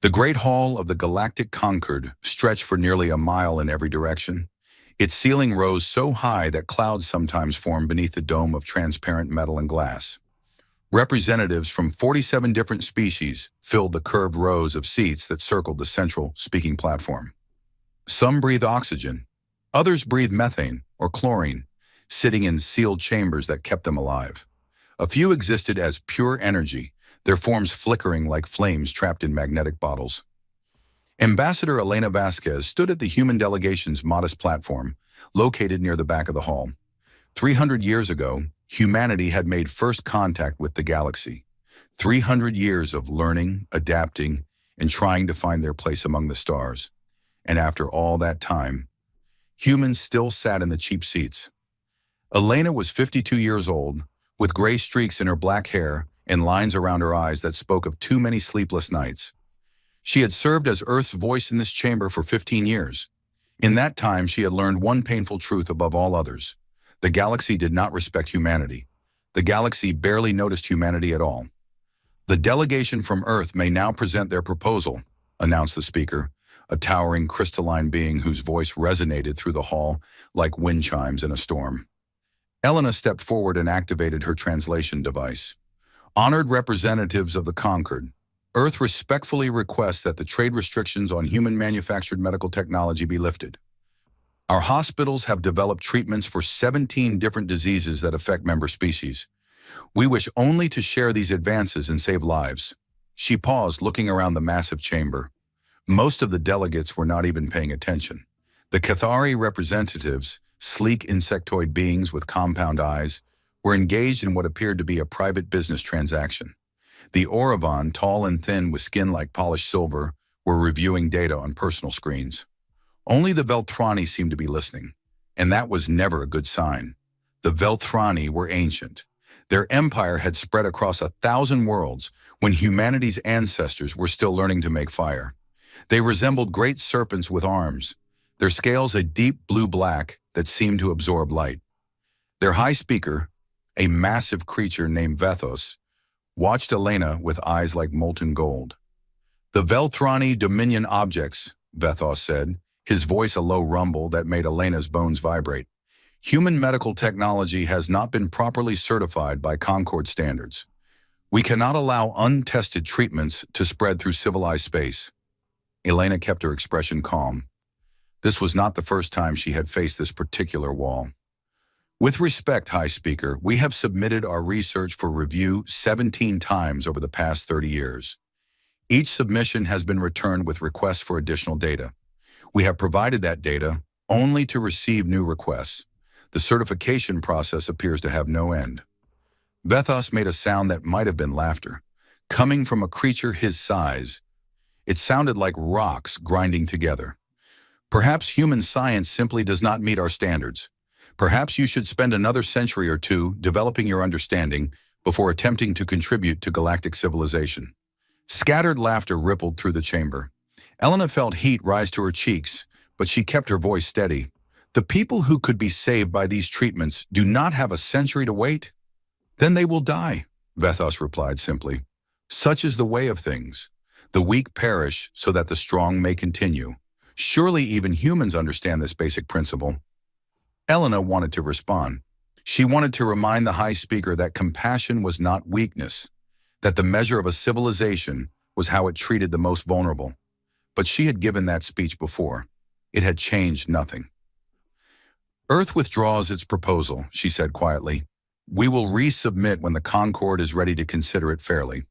The Great Hall of the Galactic Concord stretched for nearly a mile in every direction. Its ceiling rose so high that clouds sometimes formed beneath the dome of transparent metal and glass. Representatives from 47 different species filled the curved rows of seats that circled the central speaking platform. Some breathe oxygen, others breathe methane or chlorine, sitting in sealed chambers that kept them alive. A few existed as pure energy, their forms flickering like flames trapped in magnetic bottles. Ambassador Elena Vasquez stood at the human delegation's modest platform, located near the back of the hall. 300 years ago, humanity had made first contact with the galaxy. 300 years of learning, adapting, and trying to find their place among the stars. And after all that time, humans still sat in the cheap seats. Elena was 52 years old, with gray streaks in her black hair and lines around her eyes that spoke of too many sleepless nights. She had served as Earth's voice in this chamber for 15 years. In that time, she had learned one painful truth above all others. The galaxy did not respect humanity. The galaxy barely noticed humanity at all. "The delegation from Earth may now present their proposal," announced the speaker, a towering crystalline being whose voice resonated through the hall like wind chimes in a storm. Elena stepped forward and activated her translation device. "Honored representatives of the Concord, Earth respectfully requests that the trade restrictions on human-manufactured medical technology be lifted. Our hospitals have developed treatments for 17 different diseases that affect member species. We wish only to share these advances and save lives." She paused, looking around the massive chamber. Most of the delegates were not even paying attention. The Cathari representatives, sleek insectoid beings with compound eyes, were engaged in what appeared to be a private business transaction. The Oravan, tall and thin with skin like polished silver, were reviewing data on personal screens. Only the Velthrani seemed to be listening, and that was never a good sign. The Velthrani were ancient. Their empire had spread across 1,000 worlds when humanity's ancestors were still learning to make fire. They resembled great serpents with arms, their scales a deep blue-black that seemed to absorb light. Their high speaker, a massive creature named Vethos, watched Elena with eyes like molten gold. "The Velthrani Dominion objects," Vethos said, his voice a low rumble that made Elena's bones vibrate. "Human medical technology has not been properly certified by Concord standards. We cannot allow untested treatments to spread through civilized space." Elena kept her expression calm. This was not the first time she had faced this particular wall. "With respect, High Speaker, we have submitted our research for review 17 times over the past 30 years. Each submission has been returned with requests for additional data. We have provided that data only to receive new requests. The certification process appears to have no end." Vethos made a sound that might have been laughter. Coming from a creature his size, it sounded like rocks grinding together. "Perhaps human science simply does not meet our standards. Perhaps you should spend another century or two developing your understanding before attempting to contribute to galactic civilization." Scattered laughter rippled through the chamber. Elena felt heat rise to her cheeks, but she kept her voice steady. "The people who could be saved by these treatments do not have a century to wait? Then they will die," Vethos replied simply. "Such is the way of things. The weak perish so that the strong may continue. Surely even humans understand this basic principle." Elena wanted to respond. She wanted to remind the High Speaker that compassion was not weakness, that the measure of a civilization was how it treated the most vulnerable. But she had given that speech before. It had changed nothing. "Earth withdraws its proposal," she said quietly. "We will resubmit when the Concord is ready to consider it fairly."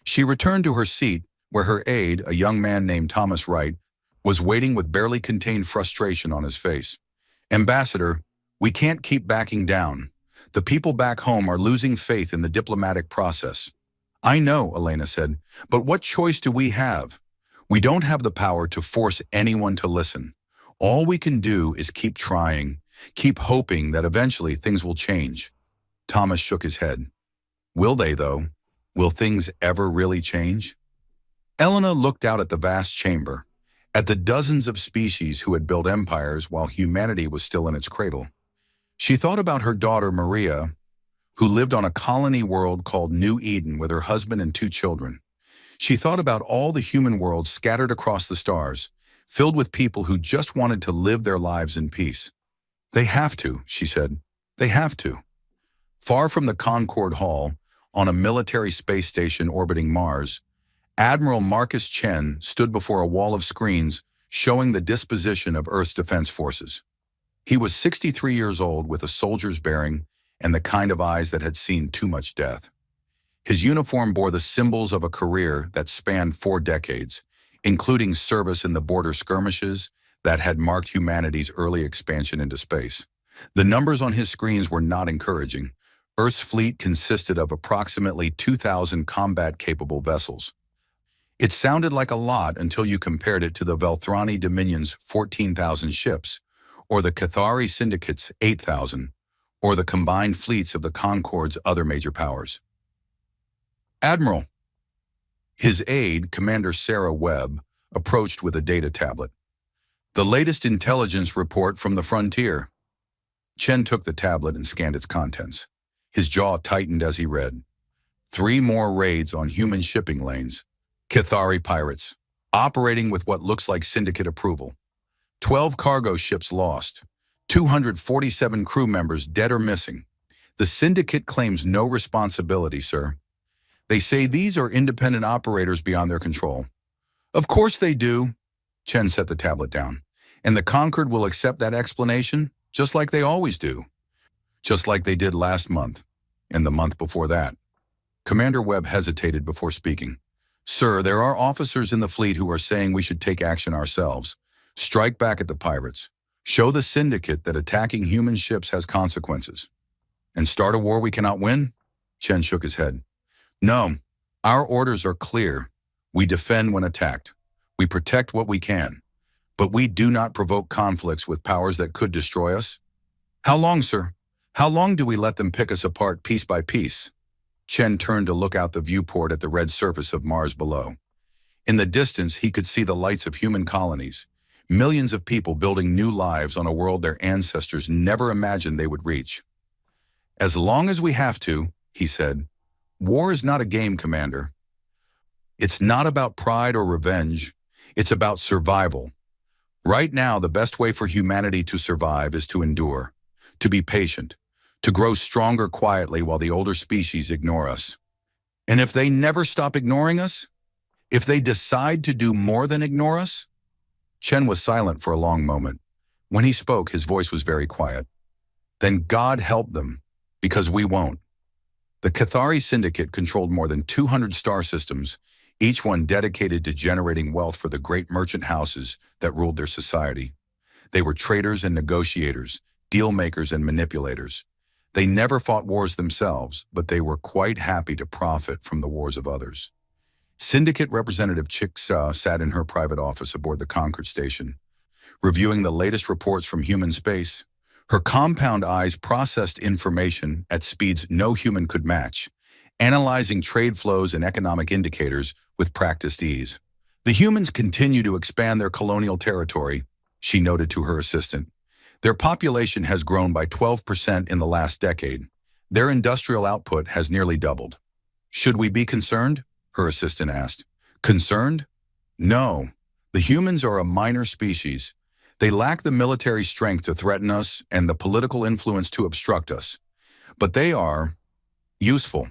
She returned to her seat, where her aide, a young man named Thomas Wright, was waiting with barely contained frustration on his face. "Ambassador, we can't keep backing down. The people back home are losing faith in the diplomatic process." "I know," Elena said, "but what choice do we have? We don't have the power to force anyone to listen. All we can do is keep trying, keep hoping that eventually things will change." Thomas shook his head. "Will they, though? Will things ever really change?" Elena looked out at the vast chamber, at the dozens of species who had built empires while humanity was still in its cradle. She thought about her daughter Maria, who lived on a colony world called New Eden with her husband and 2 children. She thought about all the human worlds scattered across the stars, filled with people who just wanted to live their lives in peace. They have to, she said. They have to. Far from the Concorde Hall, on a military space station orbiting Mars, Admiral Marcus Chen stood before a wall of screens showing the disposition of Earth's defense forces. He was 63 years old with a soldier's bearing and the kind of eyes that had seen too much death. His uniform bore the symbols of a career that spanned 4 decades, including service in the border skirmishes that had marked humanity's early expansion into space. The numbers on his screens were not encouraging. Earth's fleet consisted of approximately 2,000 combat-capable vessels. It sounded like a lot until you compared it to the Velthrani Dominion's 14,000 ships, or the Cathari Syndicate's 8,000, or the combined fleets of the Concorde's other major powers. Admiral. His aide, Commander Sarah Webb, approached with a data tablet. The latest intelligence report from the frontier. Chen took the tablet and scanned its contents. His jaw tightened as he read. 3 more raids on human shipping lanes. Cathari pirates, operating with what looks like syndicate approval. 12 cargo ships lost. 247 crew members dead or missing. The syndicate claims no responsibility, sir. They say these are independent operators beyond their control. Of course they do. Chen set the tablet down. And the Concorde will accept that explanation, just like they always do. Just like they did last month, and the month before that. Commander Webb hesitated before speaking. Sir, there are officers in the fleet who are saying we should take action ourselves. Strike back at the pirates. Show the syndicate that attacking human ships has consequences. And start a war we cannot win? Chen shook his head. No, our orders are clear. We defend when attacked. We protect what we can. But we do not provoke conflicts with powers that could destroy us. How long, sir? How long do we let them pick us apart piece by piece? Chen turned to look out the viewport at the red surface of Mars below. In the distance, he could see the lights of human colonies, millions of people building new lives on a world their ancestors never imagined they would reach. As long as we have to, he said. War is not a game, Commander. It's not about pride or revenge. It's about survival. Right now, the best way for humanity to survive is to endure, to be patient, to grow stronger quietly while the older species ignore us. And if they never stop ignoring us, if they decide to do more than ignore us? Chen was silent for a long moment. When he spoke, his voice was very quiet. Then God help them, because we won't. The Cathari Syndicate controlled more than 200 star systems, each one dedicated to generating wealth for the great merchant houses that ruled their society. They were traders and negotiators, deal makers and manipulators. They never fought wars themselves, but they were quite happy to profit from the wars of others. Syndicate Representative Chick-Sa sat in her private office aboard the Concorde station, reviewing the latest reports from human space. Her compound eyes processed information at speeds no human could match, analyzing trade flows and economic indicators with practiced ease. The humans continue to expand their colonial territory, she noted to her assistant. Their population has grown by 12% in the last decade. Their industrial output has nearly doubled. Should we be concerned? Her assistant asked. Concerned? No. The humans are a minor species. They lack the military strength to threaten us and the political influence to obstruct us. But they are useful.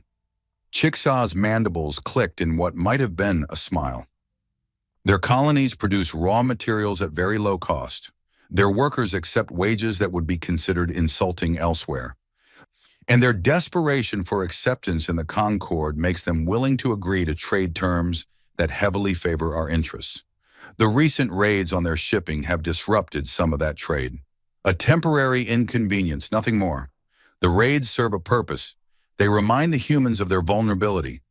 Chick-Sa's mandibles clicked in what might have been a smile. Their colonies produce raw materials at very low cost. Their workers accept wages that would be considered insulting elsewhere. And their desperation for acceptance in the Concorde makes them willing to agree to trade terms that heavily favor our interests. The recent raids on their shipping have disrupted some of that trade. A temporary inconvenience, nothing more. The raids serve a purpose. They remind the humans of their vulnerability.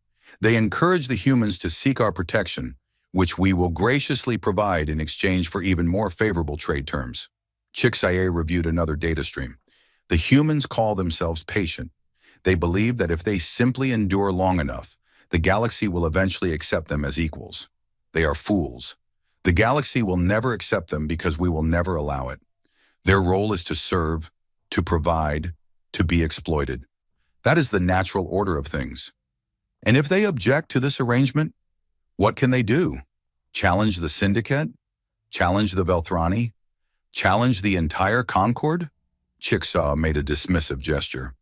They encourage the humans to seek our protection, which we will graciously provide in exchange for even more favorable trade terms. Chick-Sa reviewed another data stream. The humans call themselves patient. They believe that if they simply endure long enough, the galaxy will eventually accept them as equals. They are fools. The galaxy will never accept them because we will never allow it. Their role is to serve, to provide, to be exploited. That is the natural order of things. And if they object to this arrangement, What can they do? Challenge the Syndicate? Challenge the Velthrani? Challenge the entire Concord? Chickasaw made a dismissive gesture.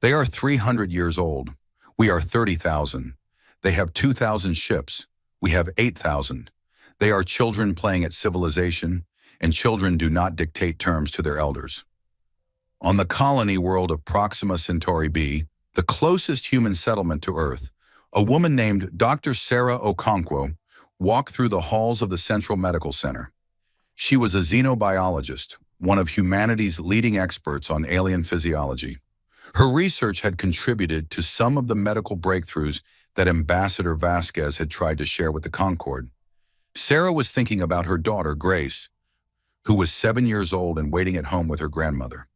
They are 300 years old. We are 30,000. They have 2,000 ships. We have 8,000. They are children playing at civilization, and children do not dictate terms to their elders. On the colony world of Proxima Centauri b, the closest human settlement to Earth, a woman named Dr. Sarah Okonkwo walked through the halls of the Central Medical Center. She was a xenobiologist, one of humanity's leading experts on alien physiology. Her research had contributed to some of the medical breakthroughs that Ambassador Vasquez had tried to share with the Concorde. Sarah was thinking about her daughter, Grace, who was 7 years old and waiting at home with her grandmother.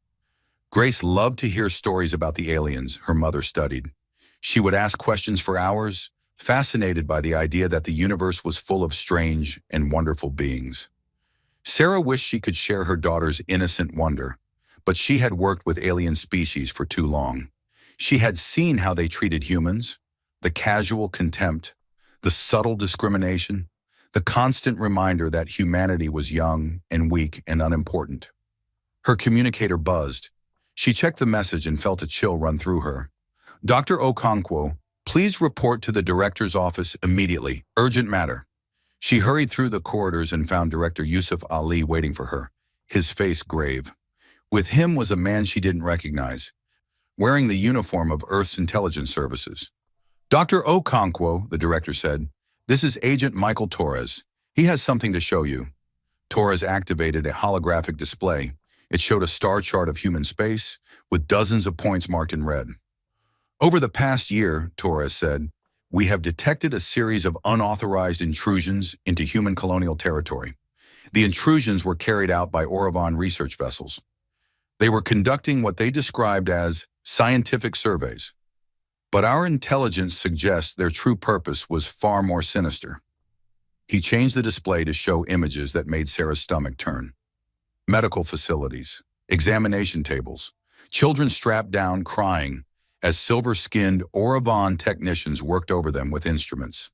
Grace loved to hear stories about the aliens her mother studied. She would ask questions for hours, fascinated by the idea that the universe was full of strange and wonderful beings. Sarah wished she could share her daughter's innocent wonder, but she had worked with alien species for too long. She had seen how they treated humans, the casual contempt, the subtle discrimination, the constant reminder that humanity was young and weak and unimportant. Her communicator buzzed. She checked the message and felt a chill run through her. Dr. Okonkwo, please report to the director's office immediately. Urgent matter. She hurried through the corridors and found Director Yusuf Ali waiting for her, his face grave. With him was a man she didn't recognize, wearing the uniform of Earth's intelligence services. Dr. Okonkwo, the director said, this is Agent Michael Torres. He has something to show you. Torres activated a holographic display. It showed a star chart of human space, with dozens of points marked in red. Over the past year, Torres said, we have detected a series of unauthorized intrusions into human colonial territory. The intrusions were carried out by Oravan research vessels. They were conducting what they described as scientific surveys. But our intelligence suggests their true purpose was far more sinister. He changed the display to show images that made Sarah's stomach turn. Medical facilities, examination tables, children strapped down crying as silver-skinned Oravan technicians worked over them with instruments.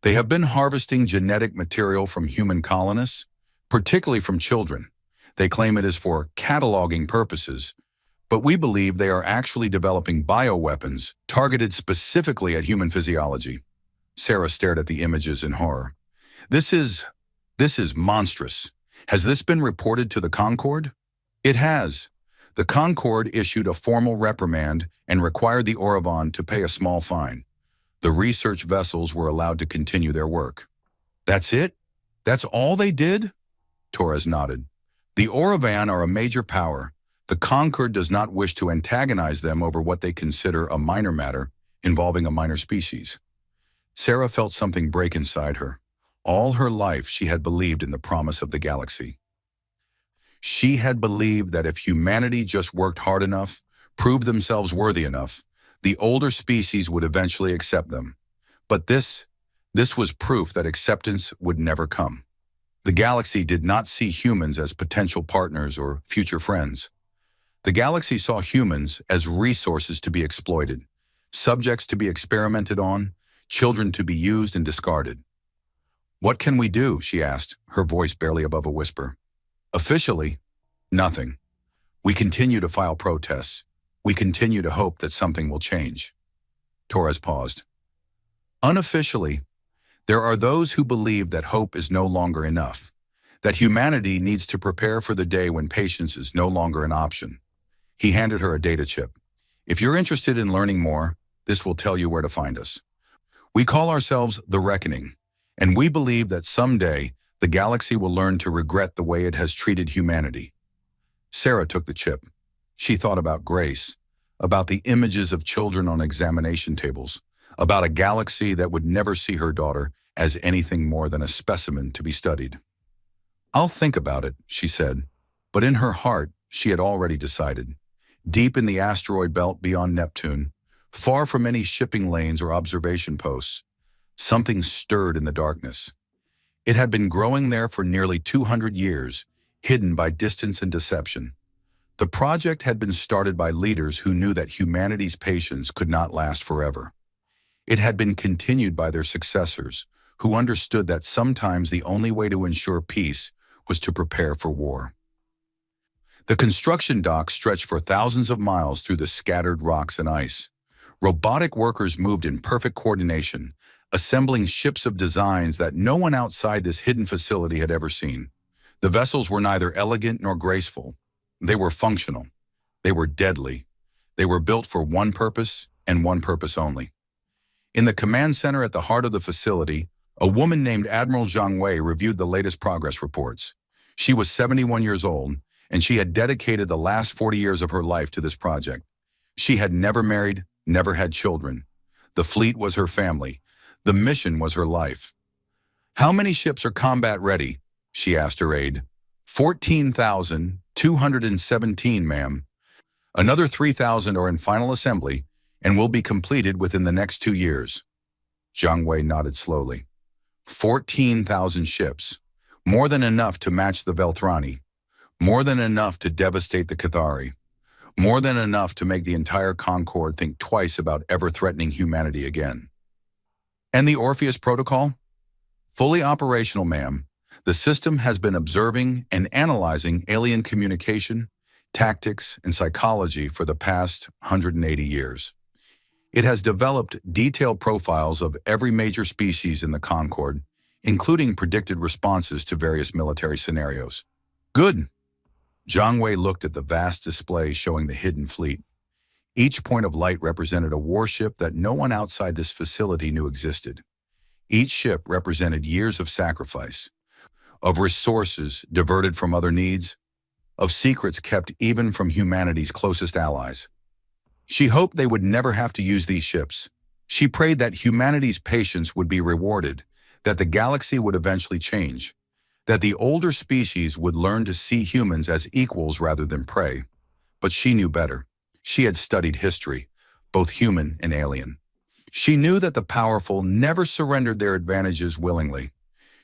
They have been harvesting genetic material from human colonists, particularly from children. They claim it is for cataloging purposes, but we believe they are actually developing bioweapons targeted specifically at human physiology. Sarah stared at the images in horror. This is monstrous. Has this been reported to the Concorde? It has. The Concorde issued a formal reprimand and required the Oravan to pay a small fine. The research vessels were allowed to continue their work. That's it? That's all they did? Torres nodded. The Oravan are a major power. The Concorde does not wish to antagonize them over what they consider a minor matter involving a minor species. Sarah felt something break inside her. All her life, she had believed in the promise of the galaxy. She had believed that if humanity just worked hard enough, proved themselves worthy enough, the older species would eventually accept them. But this was proof that acceptance would never come. The galaxy did not see humans as potential partners or future friends. The galaxy saw humans as resources to be exploited, subjects to be experimented on, children to be used and discarded. What can we do? She asked, her voice barely above a whisper. Officially, nothing. We continue to file protests. We continue to hope that something will change. Torres paused. Unofficially, there are those who believe that hope is no longer enough, that humanity needs to prepare for the day when patience is no longer an option. He handed her a data chip. If you're interested in learning more, this will tell you where to find us. We call ourselves The Reckoning, and we believe that someday the galaxy will learn to regret the way it has treated humanity. Sarah took the chip. She thought about Grace, about the images of children on examination tables, about a galaxy that would never see her daughter as anything more than a specimen to be studied. I'll think about it, she said, but in her heart, she had already decided. Deep in the asteroid belt beyond Neptune, far from any shipping lanes or observation posts, something stirred in the darkness. It had been growing there for nearly 200 years, hidden by distance and deception. The project had been started by leaders who knew that humanity's patience could not last forever. It had been continued by their successors, who understood that sometimes the only way to ensure peace was to prepare for war. The construction docks stretched for thousands of miles through the scattered rocks and ice. Robotic workers moved in perfect coordination, assembling ships of designs that no one outside this hidden facility had ever seen. The vessels were neither elegant nor graceful. They were functional. They were deadly. They were built for one purpose and one purpose only. In the command center at the heart of the facility, a woman named Admiral Zhang Wei reviewed the latest progress reports. She was 71 years old, and she had dedicated the last 40 years of her life to this project. She had never married, never had children. The fleet was her family. The mission was her life. "How many ships are combat ready?" she asked her aide. 14,217, ma'am. Another 3,000 are in final assembly and will be completed within the next 2 years. Zhang Wei nodded slowly. 14,000 ships. More than enough to match the Velthrani. More than enough to devastate the Cathari. More than enough to make the entire Concord think twice about ever threatening humanity again. And the Orpheus Protocol? Fully operational, ma'am. The system has been observing and analyzing alien communication, tactics, and psychology for the past 180 years. It has developed detailed profiles of every major species in the Concord, including predicted responses to various military scenarios. Good. Zhang Wei looked at the vast display showing the hidden fleet. Each point of light represented a warship that no one outside this facility knew existed. Each ship represented years of sacrifice, of resources diverted from other needs, of secrets kept even from humanity's closest allies. She hoped they would never have to use these ships. She prayed that humanity's patience would be rewarded, that the galaxy would eventually change, that the older species would learn to see humans as equals rather than prey. But she knew better. She had studied history, both human and alien. She knew that the powerful never surrendered their advantages willingly.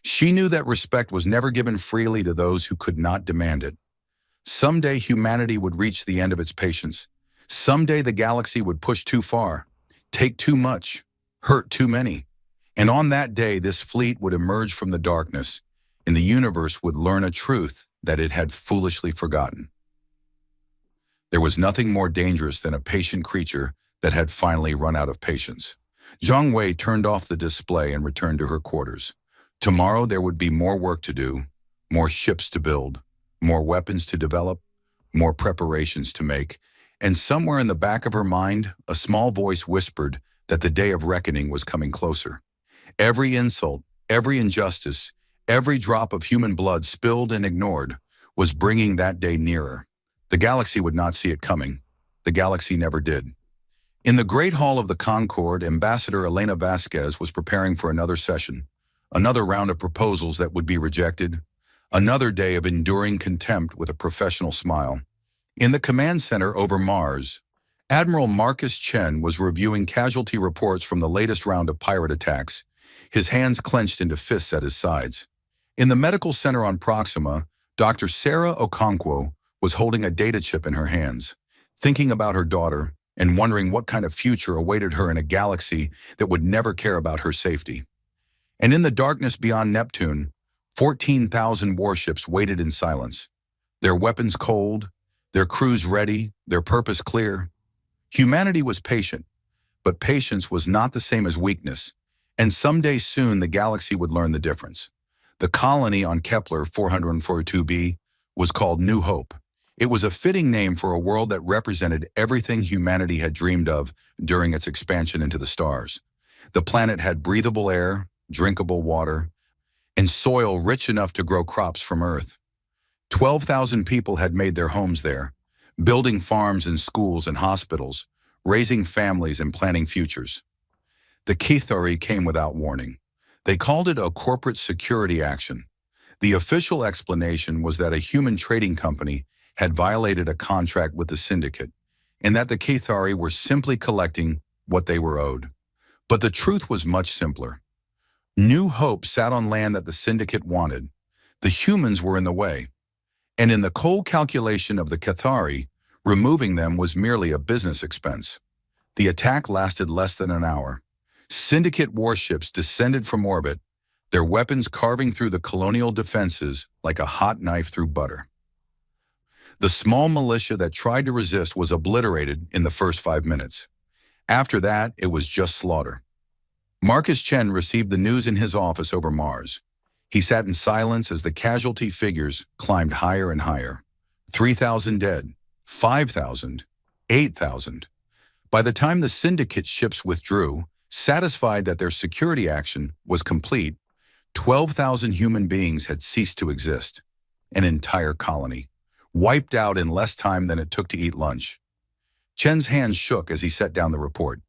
She knew that respect was never given freely to those who could not demand it. Someday humanity would reach the end of its patience. Someday the galaxy would push too far, take too much, hurt too many. And on that day, this fleet would emerge from the darkness, and the universe would learn a truth that it had foolishly forgotten. There was nothing more dangerous than a patient creature that had finally run out of patience. Zhang Wei turned off the display and returned to her quarters. Tomorrow there would be more work to do, more ships to build, more weapons to develop, more preparations to make, and somewhere in the back of her mind, a small voice whispered that the day of reckoning was coming closer. Every insult, every injustice, every drop of human blood spilled and ignored was bringing that day nearer. The galaxy would not see it coming. The galaxy never did. In the Great Hall of the Concord, Ambassador Elena Vasquez was preparing for another session, another round of proposals that would be rejected, another day of enduring contempt with a professional smile. In the command center over Mars, Admiral Marcus Chen was reviewing casualty reports from the latest round of pirate attacks, his hands clenched into fists at his sides. In the medical center on Proxima, Dr. Sarah Okonkwo was holding a data chip in her hands, thinking about her daughter and wondering what kind of future awaited her in a galaxy that would never care about her safety. And in the darkness beyond Neptune, 14,000 warships waited in silence, their weapons cold, their crews ready, their purpose clear. Humanity was patient, but patience was not the same as weakness, and someday soon the galaxy would learn the difference. The colony on Kepler 442b was called New Hope. It was a fitting name for a world that represented everything humanity had dreamed of during its expansion into the stars. The planet had breathable air, drinkable water, and soil rich enough to grow crops from Earth. 12,000 people had made their homes there, building farms and schools and hospitals, raising families and planning futures. The Cathari came without warning. They called it a corporate security action. The official explanation was that a human trading company had violated a contract with the syndicate, and that the Cathari were simply collecting what they were owed. But the truth was much simpler. New Hope sat on land that the syndicate wanted. The humans were in the way. And in the cold calculation of the Cathari, removing them was merely a business expense. The attack lasted less than an hour. Syndicate warships descended from orbit, their weapons carving through the colonial defenses like a hot knife through butter. The small militia that tried to resist was obliterated in the first 5 minutes. After that, it was just slaughter. Marcus Chen received the news in his office over Mars. He sat in silence as the casualty figures climbed higher and higher. 3,000 dead, 5,000, 8,000. By the time the syndicate ships withdrew, satisfied that their security action was complete, 12,000 human beings had ceased to exist. An entire colony, wiped out in less time than it took to eat lunch. Chen's hands shook as he set down the report.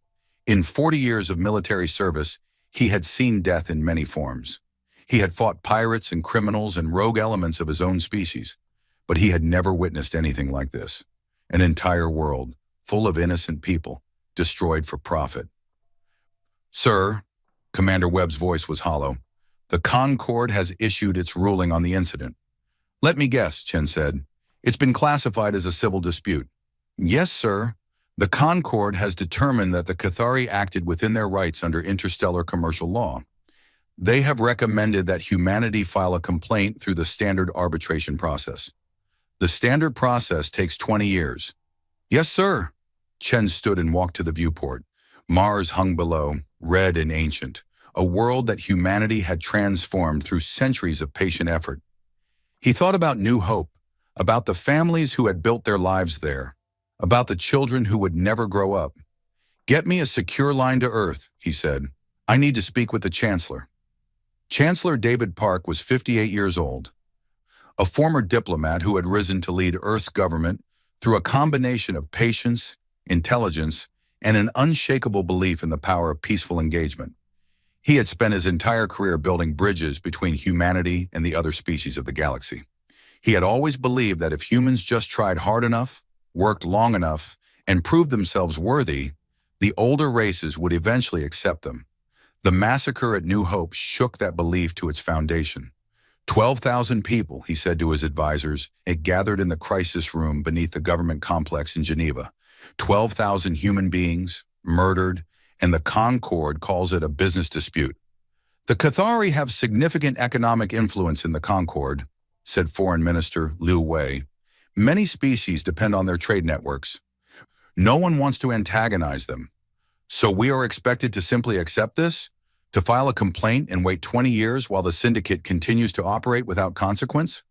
In 40 years of military service, he had seen death in many forms. He had fought pirates and criminals and rogue elements of his own species, but he had never witnessed anything like this. An entire world, full of innocent people, destroyed for profit. "Sir," Commander Webb's voice was hollow, "the Concorde has issued its ruling on the incident." "Let me guess," Chen said. "It's been classified as a civil dispute." "Yes, sir. The Concorde has determined that the Cathari acted within their rights under interstellar commercial law. They have recommended that humanity file a complaint through the standard arbitration process. The standard process takes 20 years. "Yes, sir." Chen stood and walked to the viewport. Mars hung below, red and ancient, a world that humanity had transformed through centuries of patient effort. He thought about New Hope, about the families who had built their lives there, about the children who would never grow up. "Get me a secure line to Earth," he said. "I need to speak with the Chancellor." Chancellor David Park was 58 years old, a former diplomat who had risen to lead Earth's government through a combination of patience, intelligence, and an unshakable belief in the power of peaceful engagement. He had spent his entire career building bridges between humanity and the other species of the galaxy. He had always believed that if humans just tried hard enough, worked long enough, and proved themselves worthy, the older races would eventually accept them. The massacre at New Hope shook that belief to its foundation. 12,000 people, he said to his advisors, had gathered in the crisis room beneath the government complex in Geneva. 12,000 human beings, murdered, and the Concorde calls it a business dispute. "The Cathari have significant economic influence in the Concorde," said Foreign Minister Liu Wei. "Many species depend on their trade networks. No one wants to antagonize them. So we are expected to simply accept this? To file a complaint and wait 20 years while the syndicate continues to operate without consequence?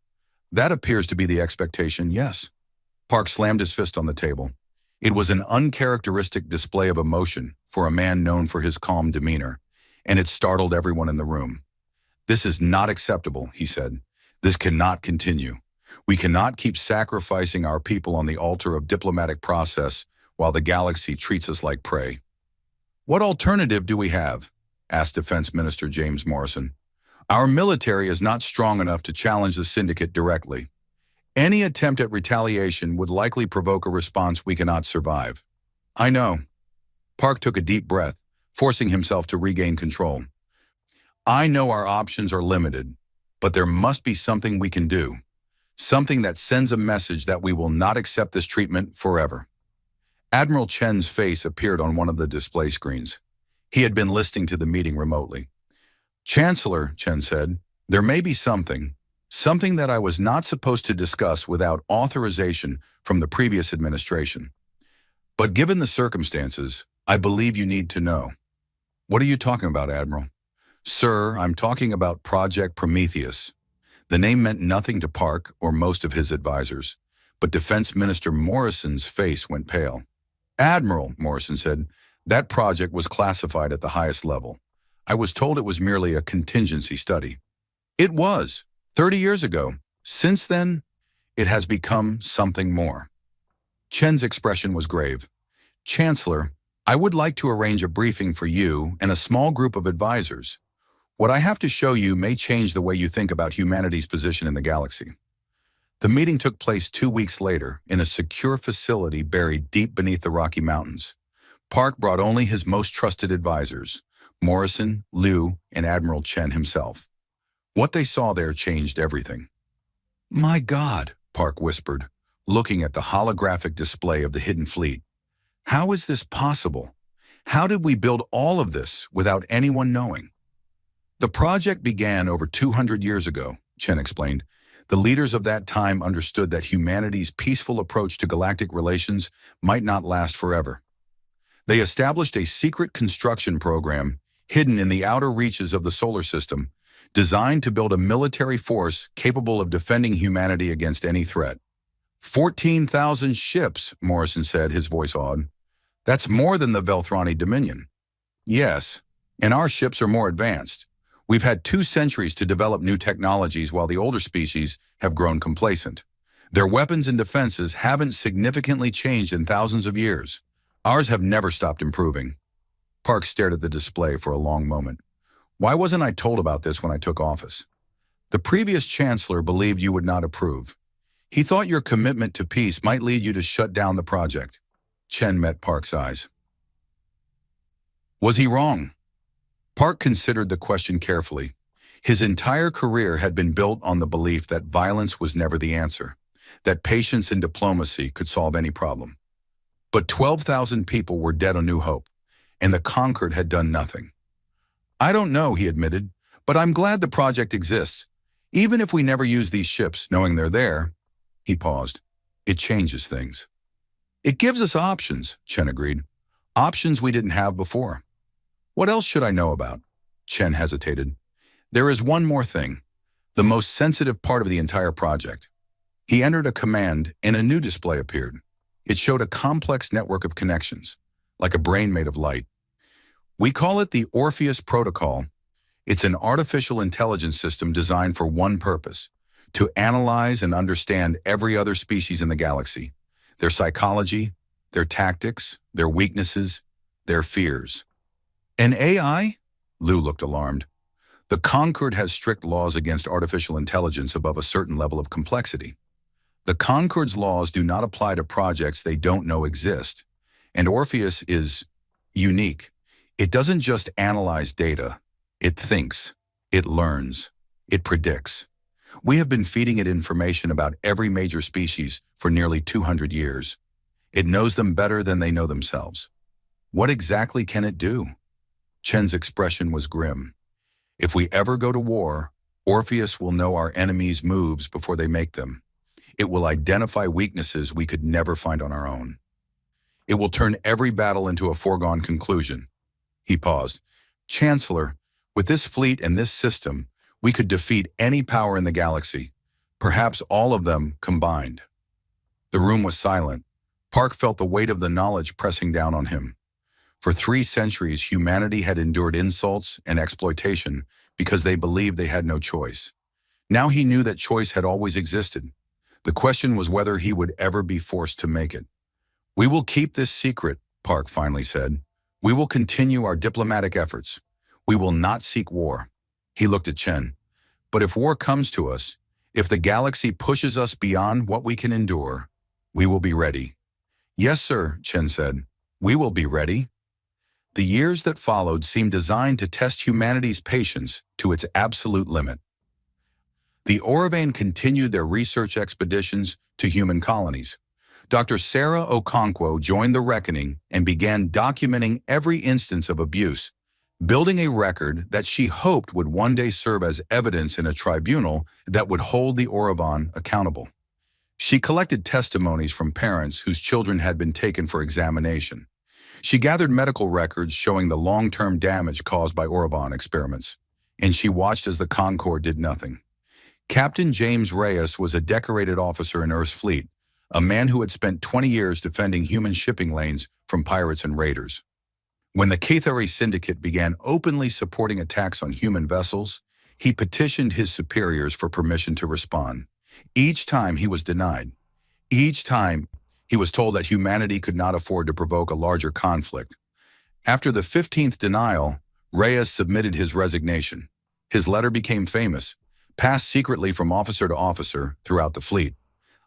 That appears to be the expectation, yes." Park slammed his fist on the table. It was an uncharacteristic display of emotion for a man known for his calm demeanor, and it startled everyone in the room. "This is not acceptable," he said. "This cannot continue. We cannot keep sacrificing our people on the altar of diplomatic process while the galaxy treats us like prey." "What alternative do we have?" asked Defense Minister James Morrison. "Our military is not strong enough to challenge the syndicate directly. Any attempt at retaliation would likely provoke a response we cannot survive." "I know." Park took a deep breath, forcing himself to regain control. "I know our options are limited, but there must be something we can do. Something that sends a message that we will not accept this treatment forever." Admiral Chen's face appeared on one of the display screens. He had been listening to the meeting remotely. "Chancellor," Chen said, "there may be something that I was not supposed to discuss without authorization from the previous administration. But given the circumstances, I believe you need to know." "What are you talking about, Admiral?" "Sir, I'm talking about Project Prometheus." The name meant nothing to Park or most of his advisors, but Defense Minister Morrison's face went pale. "Admiral," Morrison said, "that project was classified at the highest level. I was told it was merely a contingency study." "It was, 30 years ago. Since then, it has become something more." Chen's expression was grave. "Chancellor, I would like to arrange a briefing for you and a small group of advisors. What I have to show you may change the way you think about humanity's position in the galaxy." The meeting took place 2 weeks later in a secure facility buried deep beneath the Rocky Mountains. Park brought only his most trusted advisors, Morrison, Liu, and Admiral Chen himself. What they saw there changed everything. "My God," Park whispered, looking at the holographic display of the hidden fleet. "How is this possible? How did we build all of this without anyone knowing? The project began over 200 years ago, Chen explained. The leaders of that time understood that humanity's peaceful approach to galactic relations might not last forever. They established a secret construction program hidden in the outer reaches of the solar system, designed to build a military force capable of defending humanity against any threat. 14,000 ships, Morrison said, his voice awed. That's more than the Velthrani Dominion. Yes, and our ships are more advanced. We've had 2 centuries to develop new technologies while the older species have grown complacent. Their weapons and defenses haven't significantly changed in thousands of years. Ours have never stopped improving. Park stared at the display for a long moment. Why wasn't I told about this when I took office? The previous chancellor believed you would not approve. He thought your commitment to peace might lead you to shut down the project. Chen met Park's eyes. Was he wrong? Park considered the question carefully. His entire career had been built on the belief that violence was never the answer, that patience and diplomacy could solve any problem. But 12,000 people were dead on New Hope, and the Concord had done nothing. I don't know, he admitted, but I'm glad the project exists. Even if we never use these ships, knowing they're there, he paused. It changes things. It gives us options, Chen agreed. Options we didn't have before. What else should I know about? Chen hesitated. There is one more thing, the most sensitive part of the entire project. He entered a command and a new display appeared. It showed a complex network of connections, like a brain made of light. We call it the Orpheus Protocol. It's an artificial intelligence system designed for one purpose, to analyze and understand every other species in the galaxy, their psychology, their tactics, their weaknesses, their fears. An AI? Liu looked alarmed. The Concord has strict laws against artificial intelligence above a certain level of complexity. The Concord's laws do not apply to projects they don't know exist, and Orpheus is unique. It doesn't just analyze data. It thinks, it learns, it predicts. We have been feeding it information about every major species for nearly 200 years. It knows them better than they know themselves. What exactly can it do? Chen's expression was grim. If we ever go to war, Orpheus will know our enemies' moves before they make them. It will identify weaknesses we could never find on our own. It will turn every battle into a foregone conclusion. He paused. Chancellor, with this fleet and this system, we could defeat any power in the galaxy, perhaps all of them combined. The room was silent. Park felt the weight of the knowledge pressing down on him. For 3 centuries, humanity had endured insults and exploitation because they believed they had no choice. Now he knew that choice had always existed. The question was whether he would ever be forced to make it. We will keep this secret, Park finally said. We will continue our diplomatic efforts. We will not seek war. He looked at Chen. But if war comes to us, if the galaxy pushes us beyond what we can endure, we will be ready. Yes, sir, Chen said. We will be ready. The years that followed seemed designed to test humanity's patience to its absolute limit. The Orovane continued their research expeditions to human colonies. Dr. Sarah Okonkwo joined the reckoning and began documenting every instance of abuse, building a record that she hoped would one day serve as evidence in a tribunal that would hold the Orovane accountable. She collected testimonies from parents whose children had been taken for examination. She gathered medical records showing the long-term damage caused by Orovane experiments, and she watched as the Concord did nothing. Captain James Reyes was a decorated officer in Earth's fleet, a man who had spent 20 years defending human shipping lanes from pirates and raiders. When the Cathari Syndicate began openly supporting attacks on human vessels, he petitioned his superiors for permission to respond. Each time he was denied. Each time he was told that humanity could not afford to provoke a larger conflict. After the 15th denial, Reyes submitted his resignation. His letter became famous, passed secretly from officer to officer throughout the fleet.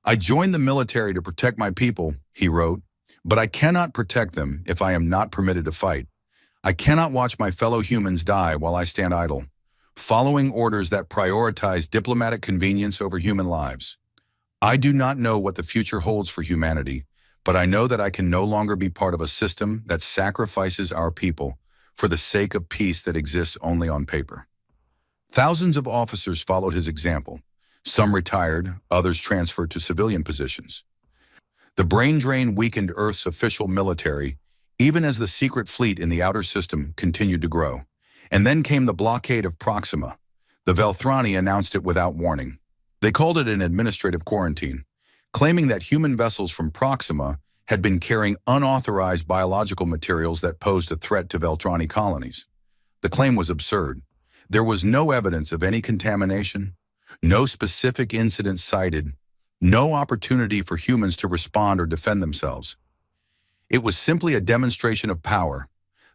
I joined the military to protect my people, he wrote, but I cannot protect them if I am not permitted to fight. I cannot watch my fellow humans die while I stand idle, following orders that prioritize diplomatic convenience over human lives. I do not know what the future holds for humanity, but I know that I can no longer be part of a system that sacrifices our people for the sake of peace that exists only on paper. Thousands of officers followed his example. Some retired, others transferred to civilian positions. The brain drain weakened Earth's official military, even as the secret fleet in the outer system continued to grow. And then came the blockade of Proxima. The Velthrani announced it without warning. They called it an administrative quarantine, claiming that human vessels from Proxima had been carrying unauthorized biological materials that posed a threat to Velthrani colonies. The claim was absurd. There was no evidence of any contamination, no specific incident cited, no opportunity for humans to respond or defend themselves. It was simply a demonstration of power.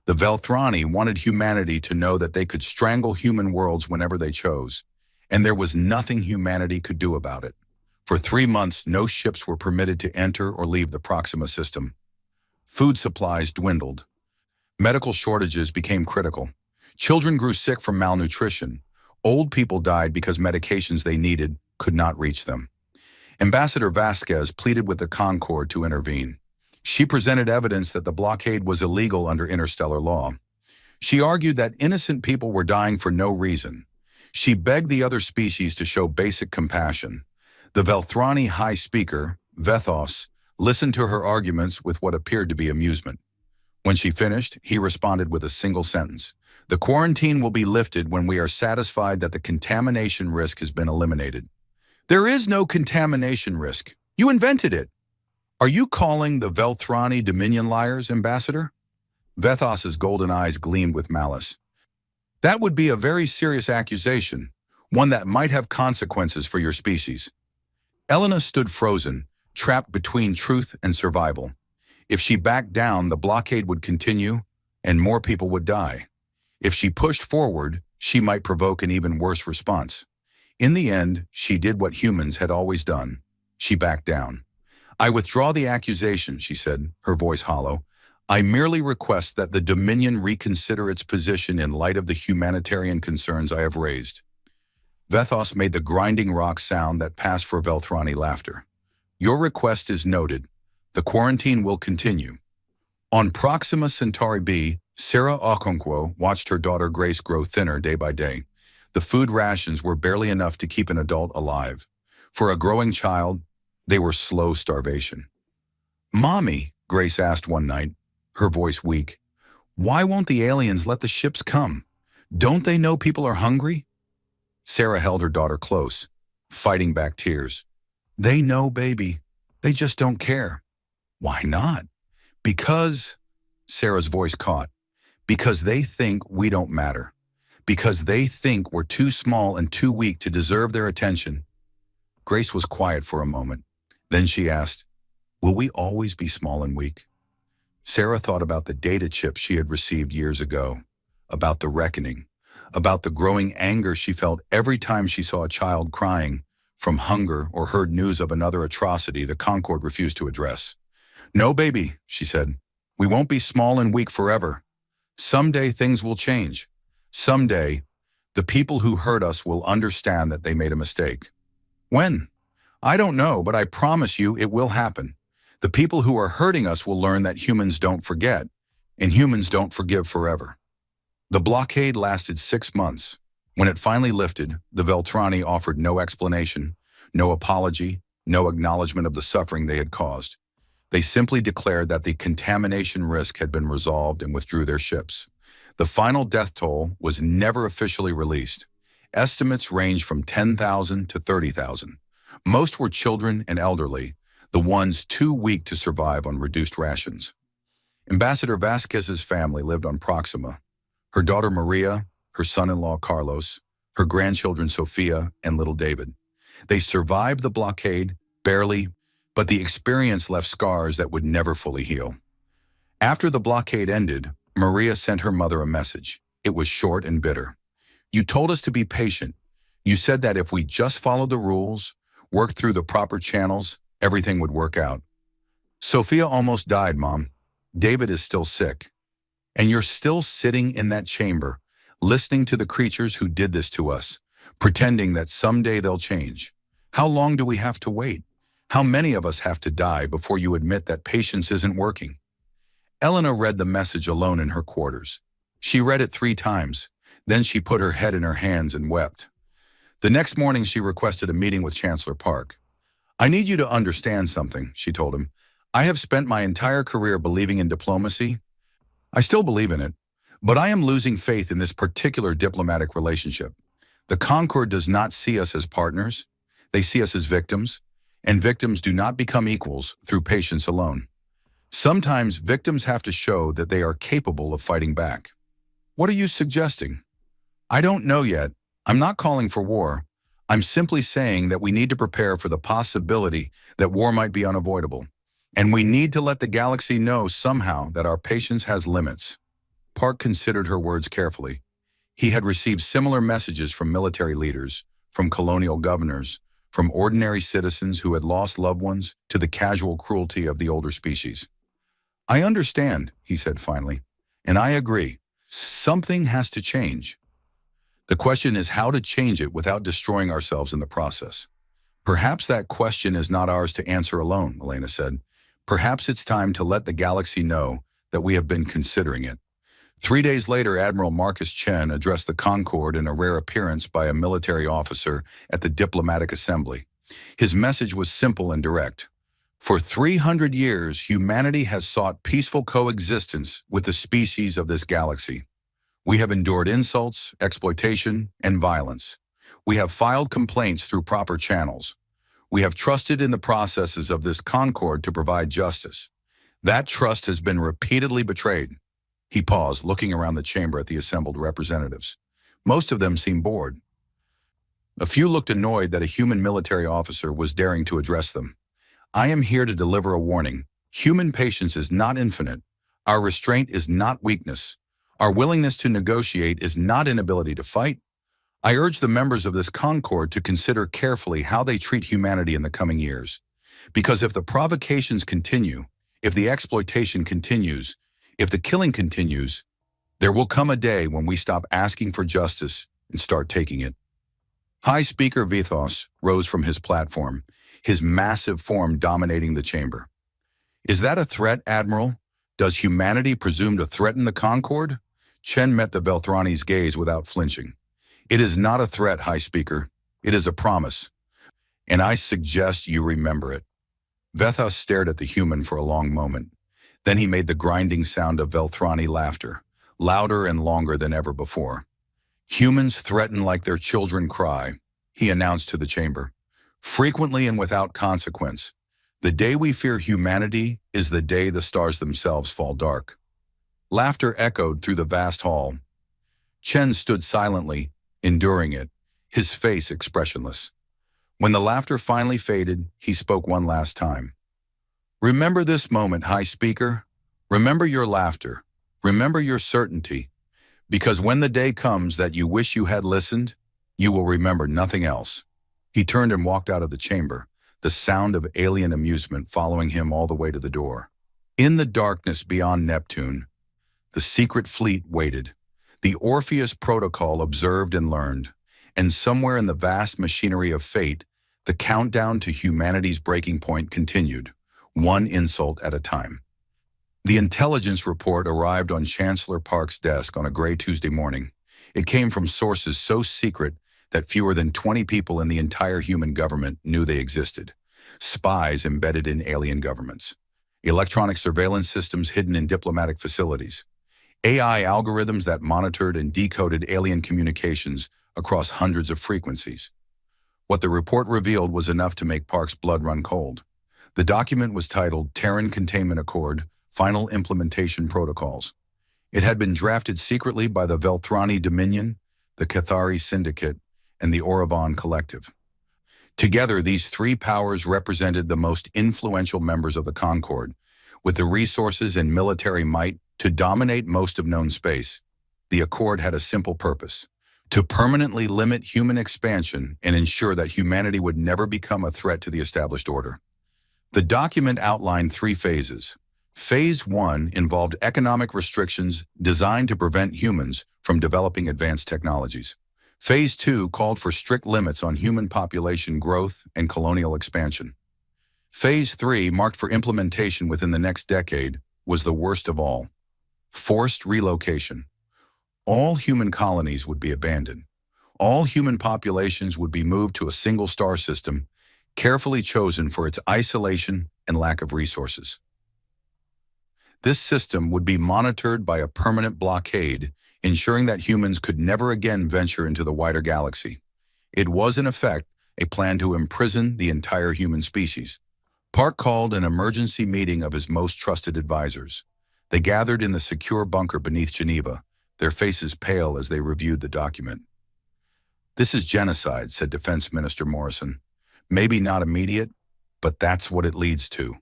The Velthrani wanted humanity to know that they could strangle human worlds whenever they chose, and there was nothing humanity could do about it. For 3 months, no ships were permitted to enter or leave the Proxima system. Food supplies dwindled. Medical shortages became critical. Children grew sick from malnutrition. Old people died because medications they needed could not reach them. Ambassador Vasquez pleaded with the Concord to intervene. She presented evidence that the blockade was illegal under interstellar law. She argued that innocent people were dying for no reason. She begged the other species to show basic compassion. The Velthrani High Speaker, Vethos, listened to her arguments with what appeared to be amusement. When she finished, he responded with a single sentence. "The quarantine will be lifted when we are satisfied that the contamination risk has been eliminated." There is no contamination risk. You invented it. Are you calling the Velthrani Dominion liars, Ambassador? Vethos's golden eyes gleamed with malice. That would be a very serious accusation, one that might have consequences for your species. Elena stood frozen, trapped between truth and survival. If she backed down, the blockade would continue, and more people would die. If she pushed forward, she might provoke an even worse response. In the end, she did what humans had always done. She backed down. "I withdraw the accusation," she said, her voice hollow. "I merely request that the Dominion reconsider its position in light of the humanitarian concerns I have raised." Vethos made the grinding rock sound that passed for Velthrani laughter. "Your request is noted. The quarantine will continue." On Proxima Centauri B, Sarah Okonkwo watched her daughter Grace grow thinner day by day. The food rations were barely enough to keep an adult alive. For a growing child, they were slow starvation. "Mommy," Grace asked one night, her voice weak, "why won't the aliens let the ships come? Don't they know people are hungry?" Sarah held her daughter close, fighting back tears. "They know, baby. They just don't care." "Why not?" "Because," Sarah's voice caught, "because they think we don't matter. Because they think we're too small and too weak to deserve their attention." Grace was quiet for a moment. Then she asked, "Will we always be small and weak?" Sarah thought about the data chip she had received years ago, about the reckoning, about the growing anger she felt every time she saw a child crying from hunger or heard news of another atrocity the Concord refused to address. "No, baby," she said, "we won't be small and weak forever. Someday things will change. Someday, the people who hurt us will understand that they made a mistake." "When?" "I don't know, but I promise you it will happen. The people who are hurting us will learn that humans don't forget, and humans don't forgive forever." The blockade lasted 6 months. When it finally lifted, the Velthrani offered no explanation, no apology, no acknowledgement of the suffering they had caused. They simply declared that the contamination risk had been resolved and withdrew their ships. The final death toll was never officially released. Estimates range from 10,000 to 30,000. Most were children and elderly, the ones too weak to survive on reduced rations. Ambassador Vasquez's family lived on Proxima. Her daughter Maria, her son-in-law Carlos, her grandchildren Sophia and little David. They survived the blockade, barely, but the experience left scars that would never fully heal. After the blockade ended, Maria sent her mother a message. It was short and bitter. "You told us to be patient. You said that if we just followed the rules, worked through the proper channels, everything would work out. Sophia almost died, Mom. David is still sick. And you're still sitting in that chamber, listening to the creatures who did this to us, pretending that someday they'll change. How long do we have to wait? How many of us have to die before you admit that patience isn't working? Elena read the message alone in her quarters. She read it 3 times. Then she put her head in her hands and wept. The next morning, she requested a meeting with Chancellor Park. "I need you to understand something," she told him. "I have spent my entire career believing in diplomacy. I still believe in it, but I am losing faith in this particular diplomatic relationship. The Concord does not see us as partners. They see us as victims, and victims do not become equals through patience alone. Sometimes victims have to show that they are capable of fighting back." "What are you suggesting?" "I don't know yet. I'm not calling for war. I'm simply saying that we need to prepare for the possibility that war might be unavoidable. And we need to let the galaxy know somehow that our patience has limits." Park considered her words carefully. He had received similar messages from military leaders, from colonial governors, from ordinary citizens who had lost loved ones, to the casual cruelty of the older species. "I understand," he said finally, "and I agree. Something has to change. The question is how to change it without destroying ourselves in the process." "Perhaps that question is not ours to answer alone," Elena said. "Perhaps it's time to let the galaxy know that we have been considering it." 3 days later, Admiral Marcus Chen addressed the Concord in a rare appearance by a military officer at the Diplomatic Assembly. His message was simple and direct. "For 300 years, humanity has sought peaceful coexistence with the species of this galaxy. We have endured insults, exploitation, and violence. We have filed complaints through proper channels. We have trusted in the processes of this Concord to provide justice. That trust has been repeatedly betrayed." He paused, looking around the chamber at the assembled representatives. Most of them seemed bored. A few looked annoyed that a human military officer was daring to address them. "I am here to deliver a warning. Human patience is not infinite. Our restraint is not weakness. Our willingness to negotiate is not inability to fight. I urge the members of this Concord to consider carefully how they treat humanity in the coming years. Because if the provocations continue, if the exploitation continues, if the killing continues, there will come a day when we stop asking for justice and start taking it." High Speaker Vithos rose from his platform, his massive form dominating the chamber. "Is that a threat, Admiral? Does humanity presume to threaten the Concord?" Chen met the Velthrani's gaze without flinching. "It is not a threat, High Speaker. It is a promise. And I suggest you remember it." Vethos stared at the human for a long moment. Then he made the grinding sound of Velthrani laughter, louder and longer than ever before. "Humans threaten like their children cry," he announced to the chamber. "Frequently and without consequence. The day we fear humanity is the day the stars themselves fall dark." Laughter echoed through the vast hall. Chen stood silently, enduring it, his face expressionless. When the laughter finally faded, he spoke one last time. "Remember this moment, High Speaker. Remember your laughter. Remember your certainty. Because when the day comes that you wish you had listened, you will remember nothing else." He turned and walked out of the chamber, the sound of alien amusement following him all the way to the door. In the darkness beyond Neptune, the secret fleet waited. The Orpheus Protocol observed and learned. And somewhere in the vast machinery of fate, the countdown to humanity's breaking point continued, one insult at a time. The intelligence report arrived on Chancellor Park's desk on a gray Tuesday morning. It came from sources so secret that fewer than 20 people in the entire human government knew they existed. Spies embedded in alien governments. Electronic surveillance systems hidden in diplomatic facilities. AI algorithms that monitored and decoded alien communications across hundreds of frequencies. What the report revealed was enough to make Park's blood run cold. The document was titled Terran Containment Accord, Final Implementation Protocols. It had been drafted secretly by the Velthrani Dominion, the Cathari Syndicate, and the Oravon Collective. Together, these 3 powers represented the most influential members of the Concord, with the resources and military might to dominate most of known space. The Accord had a simple purpose: to permanently limit human expansion and ensure that humanity would never become a threat to the established order. The document outlined 3 phases. Phase 1 involved economic restrictions designed to prevent humans from developing advanced technologies. Phase 2 called for strict limits on human population growth and colonial expansion. Phase 3, marked for implementation within the next decade, was the worst of all. Forced relocation. All human colonies would be abandoned. All human populations would be moved to a single star system, carefully chosen for its isolation and lack of resources. This system would be monitored by a permanent blockade, ensuring that humans could never again venture into the wider galaxy. It was, in effect, a plan to imprison the entire human species. Park called an emergency meeting of his most trusted advisors. They gathered in the secure bunker beneath Geneva, their faces pale as they reviewed the document. "This is genocide," said Defense Minister Morrison. "Maybe not immediate, but that's what it leads to.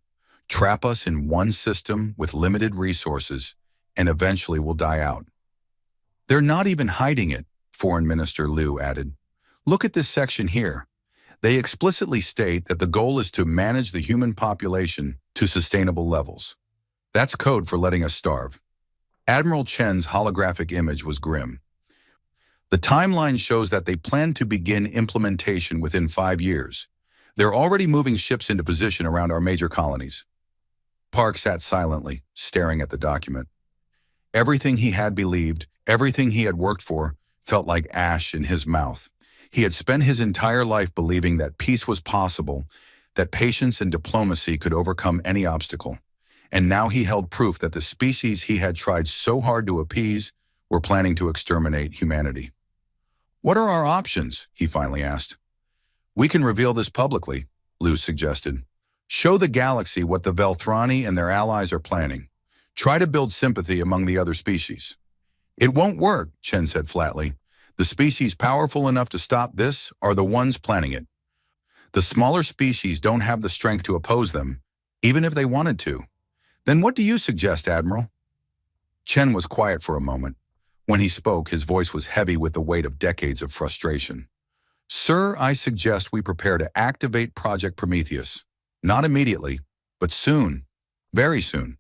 Trap us in one system with limited resources, and eventually we'll die out." "They're not even hiding it," Foreign Minister Liu added. "Look at this section here. They explicitly state that the goal is to manage the human population to sustainable levels. That's code for letting us starve." Admiral Chen's holographic image was grim. "The timeline shows that they plan to begin implementation within 5 years. They're already moving ships into position around our major colonies." Park sat silently, staring at the document. Everything he had believed, everything he had worked for, felt like ash in his mouth. He had spent his entire life believing that peace was possible, that patience and diplomacy could overcome any obstacle. And now he held proof that the species he had tried so hard to appease were planning to exterminate humanity. "What are our options?" he finally asked. "We can reveal this publicly," Liu suggested. "Show the galaxy what the Velthrani and their allies are planning. Try to build sympathy among the other species." "It won't work," Chen said flatly. "The species powerful enough to stop this are the ones planning it. The smaller species don't have the strength to oppose them, even if they wanted to." "Then what do you suggest, Admiral?" Chen was quiet for a moment. When he spoke, his voice was heavy with the weight of decades of frustration. "Sir, I suggest we prepare to activate Project Prometheus. Not immediately, but soon. Very soon."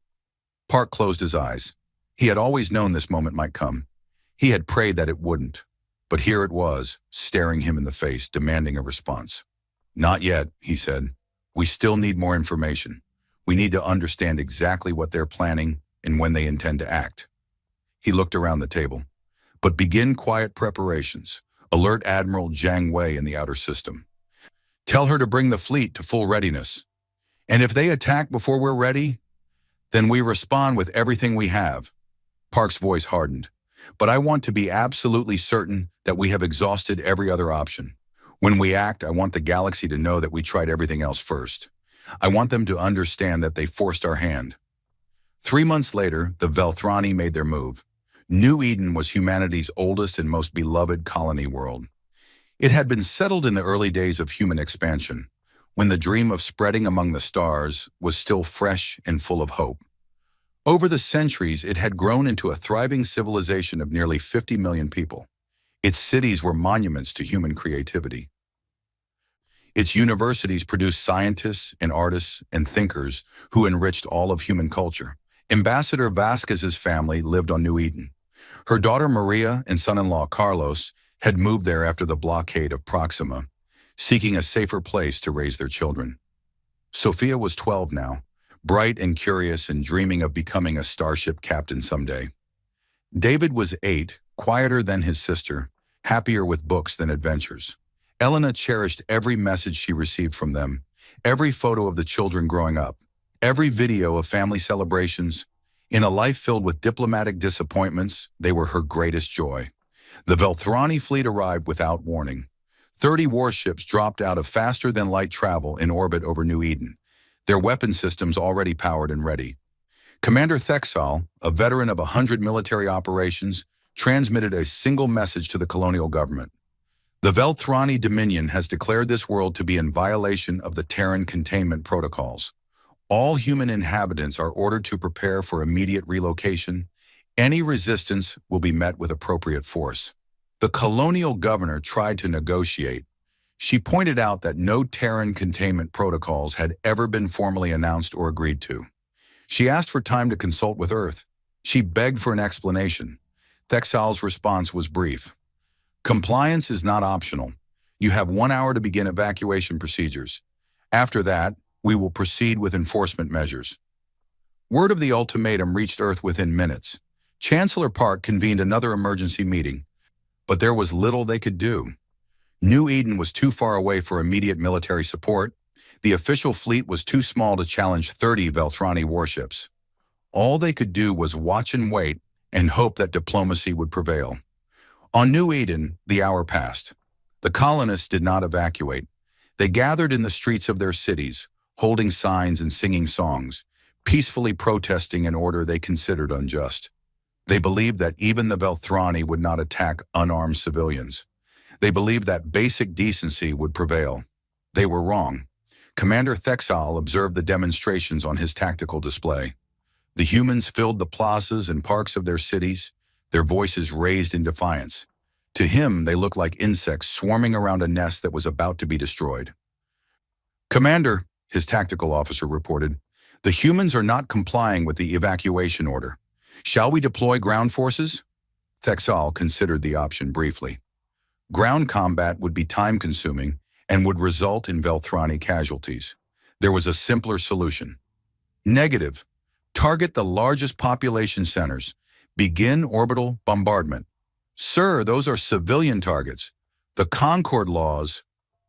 Park closed his eyes. He had always known this moment might come. He had prayed that it wouldn't. But here it was, staring him in the face, demanding a response. "Not yet," he said. "We still need more information. We need to understand exactly what they're planning and when they intend to act." He looked around the table. "But begin quiet preparations. Alert Admiral Jiang Wei in the outer system. Tell her to bring the fleet to full readiness. And if they attack before we're ready, then we respond with everything we have." Park's voice hardened. "But I want to be absolutely certain that we have exhausted every other option. When we act, I want the galaxy to know that we tried everything else first. I want them to understand that they forced our hand." 3 months later, the Velthrani made their move. New Eden was humanity's oldest and most beloved colony world. It had been settled in the early days of human expansion, when the dream of spreading among the stars was still fresh and full of hope. Over the centuries, it had grown into a thriving civilization of nearly 50 million people. Its cities were monuments to human creativity. Its universities produced scientists and artists and thinkers who enriched all of human culture. Ambassador Vasquez's family lived on New Eden. Her daughter Maria and son-in-law Carlos had moved there after the blockade of Proxima, seeking a safer place to raise their children. Sophia was 12 now, bright and curious and dreaming of becoming a starship captain someday. David was 8, quieter than his sister, happier with books than adventures. Elena cherished every message she received from them, every photo of the children growing up, every video of family celebrations. In a life filled with diplomatic disappointments, they were her greatest joy. The Velthrani fleet arrived without warning. 30 warships dropped out of faster-than-light travel in orbit over New Eden, their weapon systems already powered and ready. Commander Thexal, a veteran of 100 military operations, transmitted a single message to the colonial government. "The Velthrani Dominion has declared this world to be in violation of the Terran containment protocols. All human inhabitants are ordered to prepare for immediate relocation. Any resistance will be met with appropriate force." The colonial governor tried to negotiate. She pointed out that no Terran containment protocols had ever been formally announced or agreed to. She asked for time to consult with Earth. She begged for an explanation. Thexal's response was brief. "Compliance is not optional. You have 1 hour to begin evacuation procedures. After that, We will proceed with enforcement measures. Word of the ultimatum reached Earth within minutes. Chancellor Park convened another emergency meeting, but there was little they could do. New Eden was too far away for immediate military support. The official fleet was too small to challenge 30 Velthrani warships. All they could do was watch and wait and hope that diplomacy would prevail. On New Eden, the hour passed. The colonists did not evacuate. They gathered in the streets of their cities, holding signs and singing songs, peacefully protesting an order they considered unjust. They believed that even the Velthrani would not attack unarmed civilians. They believed that basic decency would prevail. They were wrong. Commander Thexal observed the demonstrations on his tactical display. The humans filled the plazas and parks of their cities, their voices raised in defiance. To him, they looked like insects swarming around a nest that was about to be destroyed. "Commander," his tactical officer reported, "the humans are not complying with the evacuation order. Shall we deploy ground forces?" Thexal considered the option briefly. Ground combat would be time-consuming and would result in Velthrani casualties. There was a simpler solution. Negative. Target the largest population centers. Begin orbital bombardment. "Sir, those are civilian targets. The Concord laws."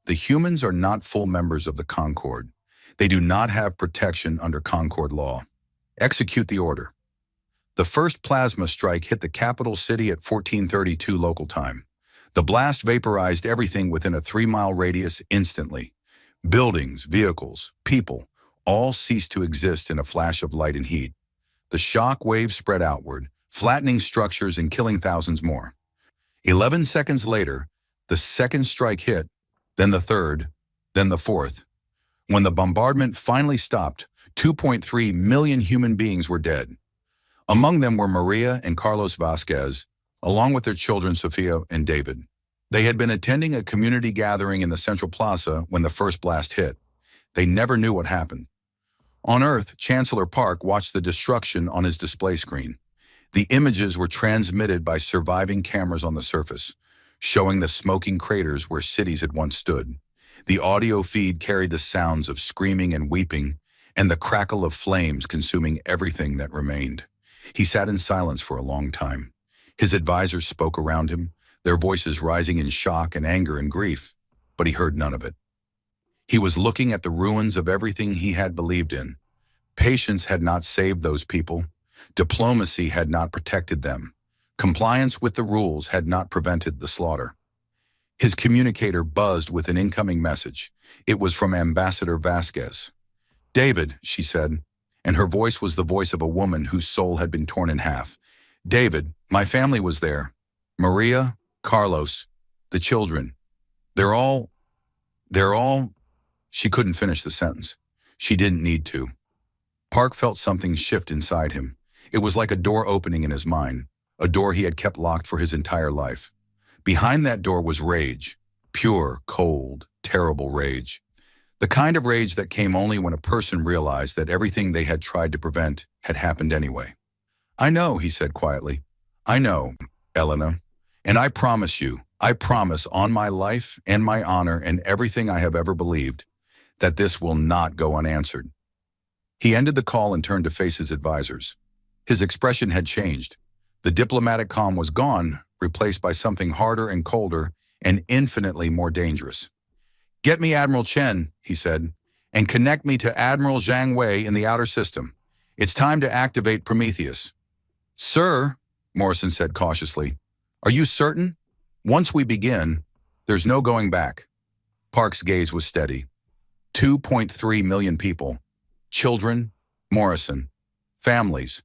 The humans are not full members of the Concord. They do not have protection under Concord law. Execute the order. The first plasma strike hit the capital city at 14:32 local time. The blast vaporized everything within a 3-mile radius instantly. Buildings, vehicles, people, all ceased to exist in a flash of light and heat. The shock wave spread outward, flattening structures and killing thousands more. 11 seconds later, the second strike hit, then the third, then the fourth. When the bombardment finally stopped, 2.3 million human beings were dead. Among them were Maria and Carlos Vasquez, along with their children Sofia and David. They had been attending a community gathering in the Central Plaza when the first blast hit. They never knew what happened. On Earth, Chancellor Park watched the destruction on his display screen. The images were transmitted by surviving cameras on the surface, showing the smoking craters where cities had once stood. The audio feed carried the sounds of screaming and weeping, and the crackle of flames consuming everything that remained. He sat in silence for a long time. His advisors spoke around him, their voices rising in shock and anger and grief, but he heard none of it. He was looking at the ruins of everything he had believed in. Patience had not saved those people. Diplomacy had not protected them. Compliance with the rules had not prevented the slaughter. His communicator buzzed with an incoming message. It was from Ambassador Vasquez. "David," she said, and her voice was the voice of a woman whose soul had been torn in half. "David, my family was there. Maria, Carlos, the children. They're all... She couldn't finish the sentence. She didn't need to. Park felt something shift inside him. It was like a door opening in his mind, a door he had kept locked for his entire life. Behind that door was rage, pure, cold, terrible rage. The kind of rage that came only when a person realized that everything they had tried to prevent had happened anyway. "I know," he said quietly. "I know, Elena. And I promise you, I promise on my life and my honor and everything I have ever believed, that this will not go unanswered." He ended the call and turned to face his advisors. His expression had changed. The diplomatic calm was gone, replaced by something harder and colder and infinitely more dangerous. "Get me Admiral Chen," he said, "and connect me to Admiral Zhang Wei in the outer system. It's time to activate Prometheus." "Sir," Morrison said cautiously, "are you certain? Once we begin, there's no going back." Park's gaze was steady. 2.3 million people, children, Morrison, families,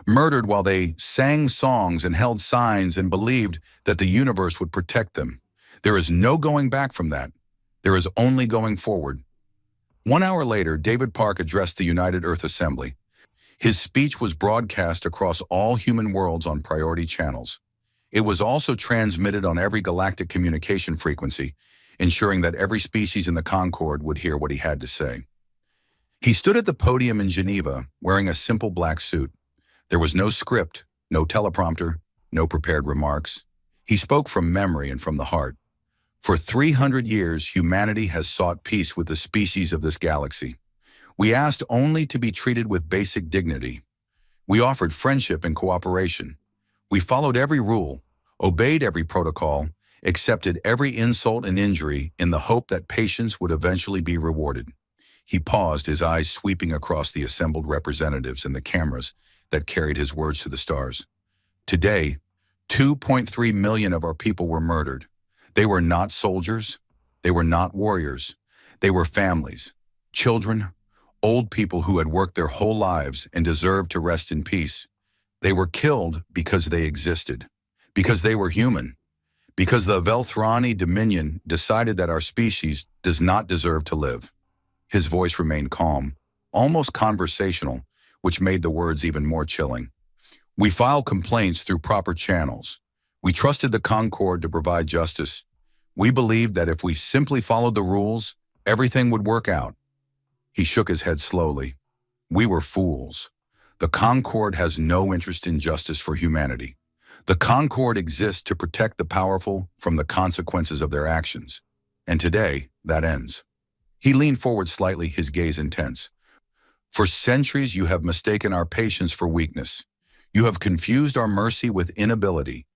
murdered while they sang songs and held signs and believed that the universe would protect them. There is no going back from that. There is only going forward. 1 hour later, David Park addressed the United Earth Assembly. His speech was broadcast across all human worlds on priority channels. It was also transmitted on every galactic communication frequency, ensuring that every species in the Concord would hear what he had to say. He stood at the podium in Geneva, wearing a simple black suit. There was no script, no teleprompter, no prepared remarks. He spoke from memory and from the heart. For 300 years, humanity has sought peace with the species of this galaxy. We asked only to be treated with basic dignity. We offered friendship and cooperation. We followed every rule, obeyed every protocol, accepted every insult and injury in the hope that patience would eventually be rewarded. He paused, his eyes sweeping across the assembled representatives and the cameras that carried his words to the stars. Today, 2.3 million of our people were murdered. They were not soldiers. They were not warriors. They were families, children, old people who had worked their whole lives and deserved to rest in peace. They were killed because they existed, because they were human, because the Velthrani Dominion decided that our species does not deserve to live. His voice remained calm, almost conversational, which made the words even more chilling. We filed complaints through proper channels. We trusted the Concord to provide justice. We believed that if we simply followed the rules, everything would work out. He shook his head slowly. We were fools. The Concord has no interest in justice for humanity. The Concord exists to protect the powerful from the consequences of their actions. And today, that ends. He leaned forward slightly, his gaze intense. For centuries, you have mistaken our patience for weakness. You have confused our mercy with inability.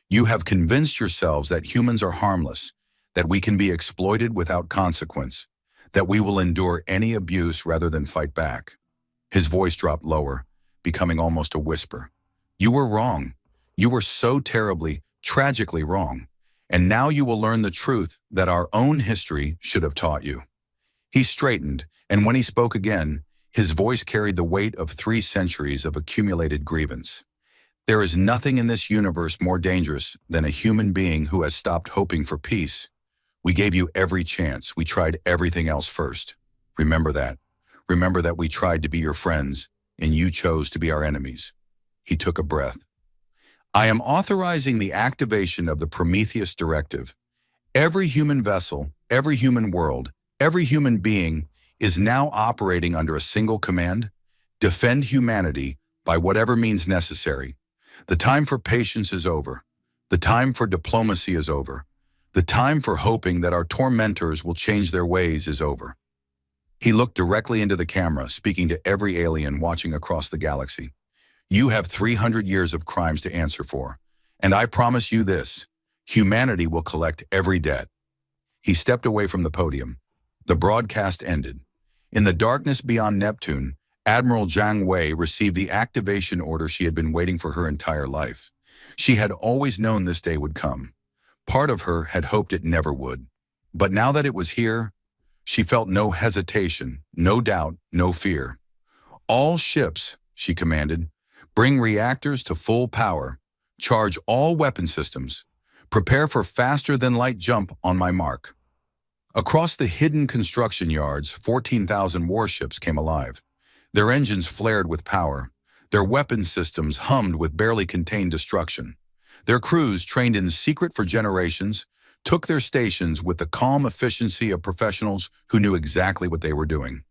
You have convinced yourselves that humans are harmless, that we can be exploited without consequence, that we will endure any abuse rather than fight back. His voice dropped lower, becoming almost a whisper. You were wrong. You were so terribly, tragically wrong. And now you will learn the truth that our own history should have taught you. He straightened, and when he spoke again, his voice carried the weight of 3 centuries of accumulated grievance. There is nothing in this universe more dangerous than a human being who has stopped hoping for peace. We gave you every chance. We tried everything else first. Remember that. Remember that we tried to be your friends, and you chose to be our enemies. He took a breath. I am authorizing the activation of the Prometheus Directive. Every human vessel, every human world, every human being is now operating under a single command: defend humanity by whatever means necessary. The time for patience is over. The time for diplomacy is over. The time for hoping that our tormentors will change their ways is over. He looked directly into the camera, speaking to every alien watching across the galaxy. You have 300 years of crimes to answer for, and I promise you this: humanity will collect every debt. He stepped away from the podium. The broadcast ended. In the darkness beyond Neptune, Admiral Zhang Wei received the activation order she had been waiting for her entire life. She had always known this day would come. Part of her had hoped it never would. But now that it was here, she felt no hesitation, no doubt, no fear. All ships, she commanded, bring reactors to full power. Charge all weapon systems. Prepare for faster-than-light jump on my mark. Across the hidden construction yards, 14,000 warships came alive. Their engines flared with power. Their weapon systems hummed with barely contained destruction. Their crews, trained in secret for generations, took their stations with the calm efficiency of professionals who knew exactly what they were doing.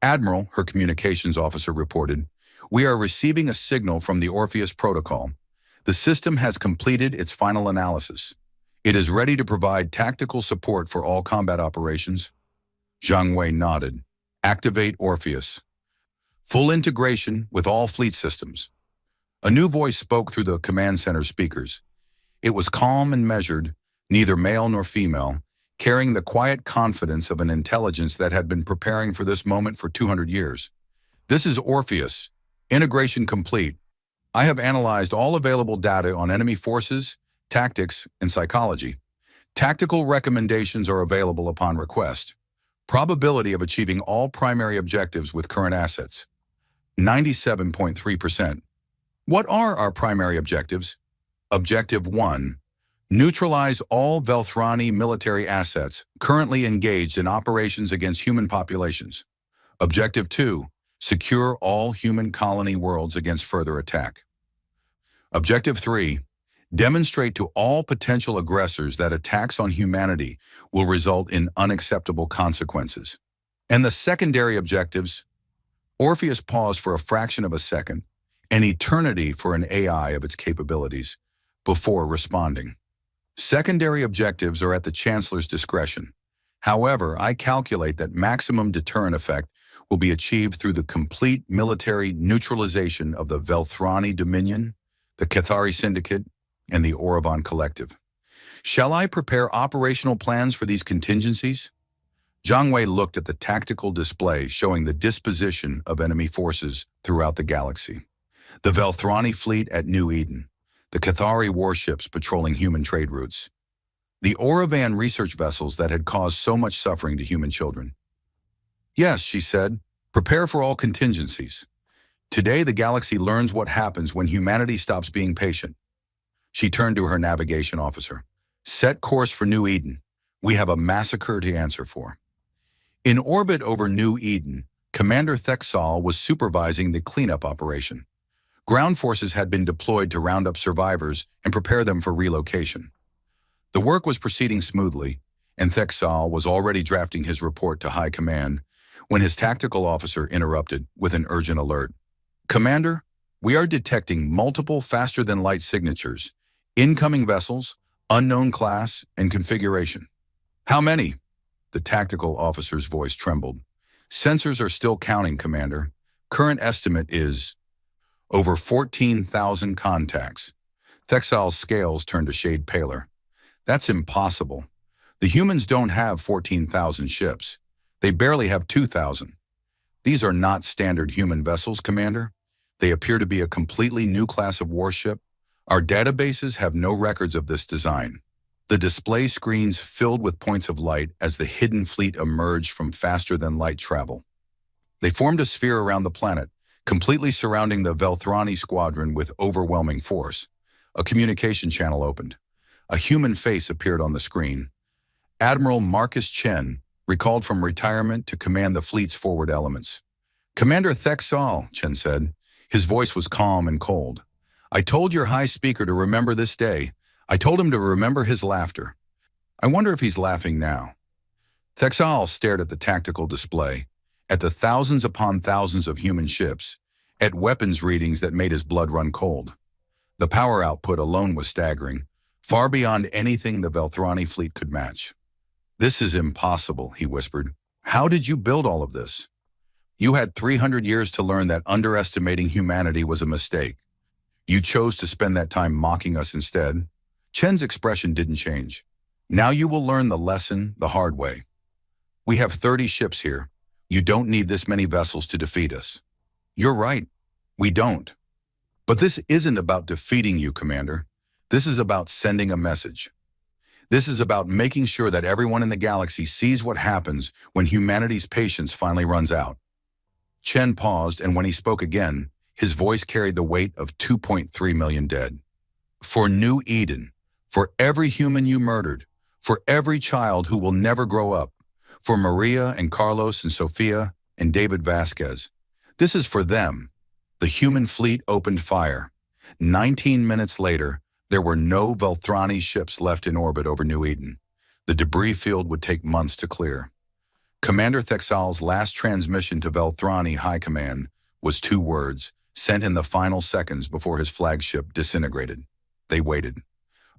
Admiral, her communications officer reported, we are receiving a signal from the Orpheus Protocol. The system has completed its final analysis. It is ready to provide tactical support for all combat operations. Zhang Wei nodded. Activate Orpheus. Full integration with all fleet systems. A new voice spoke through the command center speakers. It was calm and measured, neither male nor female, carrying the quiet confidence of an intelligence that had been preparing for this moment for 200 years. This is Orpheus. Integration complete. I have analyzed all available data on enemy forces, tactics, and psychology. Tactical recommendations are available upon request. Probability of achieving all primary objectives with current assets: 97.3%. What are our primary objectives? Objective 1. Neutralize all Velthrani military assets currently engaged in operations against human populations. Objective 2. Secure all human colony worlds against further attack. Objective 3. Demonstrate to all potential aggressors that attacks on humanity will result in unacceptable consequences. And the secondary objectives? Orpheus paused for a fraction of a second, an eternity for an AI of its capabilities, before responding. Secondary objectives are at the Chancellor's discretion. However, I calculate that maximum deterrent effect will be achieved through the complete military neutralization of the Velthrani Dominion, the Cathari Syndicate, and the Oravan Collective. Shall I prepare operational plans for these contingencies? Zhang Wei looked at the tactical display showing the disposition of enemy forces throughout the galaxy. The Velthrani fleet at New Eden, the Cathari warships patrolling human trade routes, the Oravan research vessels that had caused so much suffering to human children. Yes, she said, prepare for all contingencies. Today the galaxy learns what happens when humanity stops being patient. She turned to her navigation officer. Set course for New Eden. We have a massacre to answer for. In orbit over New Eden, Commander Thexal was supervising the cleanup operation. Ground forces had been deployed to round up survivors and prepare them for relocation. The work was proceeding smoothly, and Thexal was already drafting his report to High Command when his tactical officer interrupted with an urgent alert. Commander, we are detecting multiple faster-than-light signatures, incoming vessels, unknown class, and configuration. How many? The tactical officer's voice trembled. Sensors are still counting, Commander. Current estimate is over 14,000 contacts. Thexal's scales turned a shade paler. That's impossible. The humans don't have 14,000 ships. They barely have 2,000. These are not standard human vessels, Commander. They appear to be a completely new class of warship. Our databases have no records of this design. The display screens filled with points of light as the hidden fleet emerged from faster-than-light travel. They formed a sphere around the planet, completely surrounding the Velthrani squadron with overwhelming force. A communication channel opened. A human face appeared on the screen. Admiral Marcus Chen, recalled from retirement to command the fleet's forward elements. Commander Thexal, Chen said. His voice was calm and cold. I told your high speaker to remember this day. I told him to remember his laughter. I wonder if he's laughing now. Thexal stared at the tactical display, at the thousands upon thousands of human ships, at weapons readings that made his blood run cold. The power output alone was staggering, far beyond anything the Velthrani fleet could match. This is impossible, he whispered. How did you build all of this? You had 300 years to learn that underestimating humanity was a mistake. You chose to spend that time mocking us instead. Chen's expression didn't change. Now you will learn the lesson the hard way. We have 30 ships here. You don't need this many vessels to defeat us. You're right. We don't. But this isn't about defeating you, Commander. This is about sending a message. This is about making sure that everyone in the galaxy sees what happens when humanity's patience finally runs out. Chen paused, and when he spoke again, his voice carried the weight of 2.3 million dead. For New Eden, for every human you murdered, for every child who will never grow up, for Maria and Carlos and Sofia and David Vasquez. This is for them. The human fleet opened fire. 19 minutes later, there were no Velthrani ships left in orbit over New Eden. The debris field would take months to clear. Commander Thexal's last transmission to Velthrani High Command was 2 words, sent in the final seconds before his flagship disintegrated. They waited.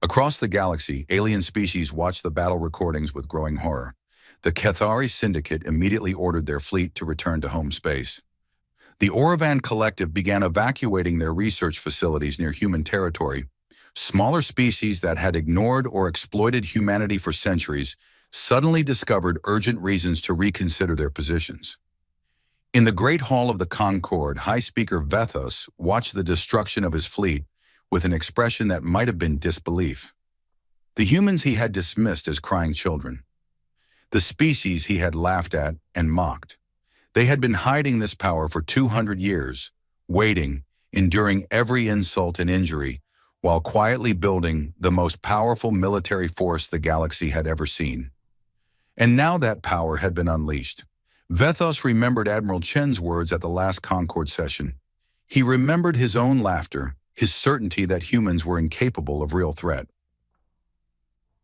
Across the galaxy, alien species watched the battle recordings with growing horror. The Cathari Syndicate immediately ordered their fleet to return to home space. The Oravan Collective began evacuating their research facilities near human territory. Smaller species that had ignored or exploited humanity for centuries suddenly discovered urgent reasons to reconsider their positions. In the Great Hall of the Concord, High Speaker Vethos watched the destruction of his fleet with an expression that might have been disbelief. The humans he had dismissed as crying children. The species he had laughed at and mocked. They had been hiding this power for 200 years, waiting, enduring every insult and injury, while quietly building the most powerful military force the galaxy had ever seen. And now that power had been unleashed. Vethos remembered Admiral Chen's words at the last Concord session. He remembered his own laughter, his certainty that humans were incapable of real threat.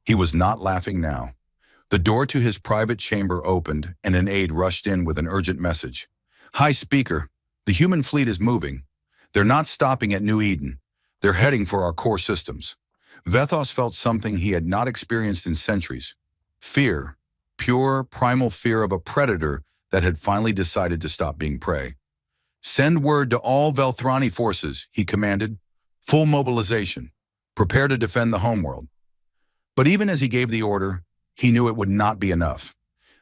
He was not laughing now. The door to his private chamber opened, and an aide rushed in with an urgent message. High Speaker, the human fleet is moving. They're not stopping at New Eden. They're heading for our core systems. Vethos felt something he had not experienced in centuries. Fear, pure, primal fear of a predator that had finally decided to stop being prey. "Send word to all Velthrani forces," he commanded. "Full mobilization. Prepare to defend the homeworld." But even as he gave the order, he knew it would not be enough.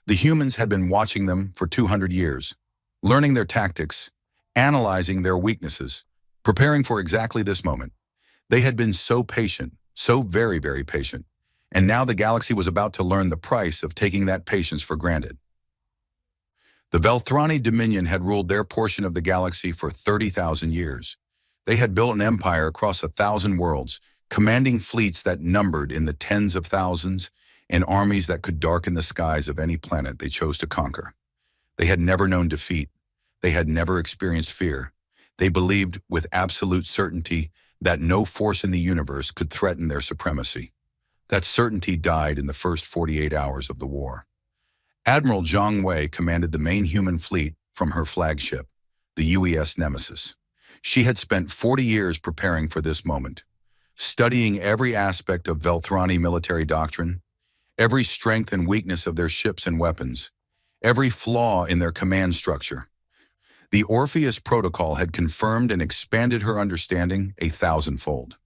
The humans had been watching them for 200 years, learning their tactics, analyzing their weaknesses, preparing for exactly this moment. They had been so patient, so very, very patient, and now the galaxy was about to learn the price of taking that patience for granted. The Velthrani Dominion had ruled their portion of the galaxy for 30,000 years. They had built an empire across 1,000 worlds, commanding fleets that numbered in the tens of thousands and armies that could darken the skies of any planet they chose to conquer. They had never known defeat. They had never experienced fear. They believed with absolute certainty that no force in the universe could threaten their supremacy. That certainty died in the first 48 hours of the war. Admiral Zhang Wei commanded the main human fleet from her flagship, the UES Nemesis. She had spent 40 years preparing for this moment, studying every aspect of Velthrani military doctrine, every strength and weakness of their ships and weapons, every flaw in their command structure. The Orpheus Protocol had confirmed and expanded her understanding 1,000-fold.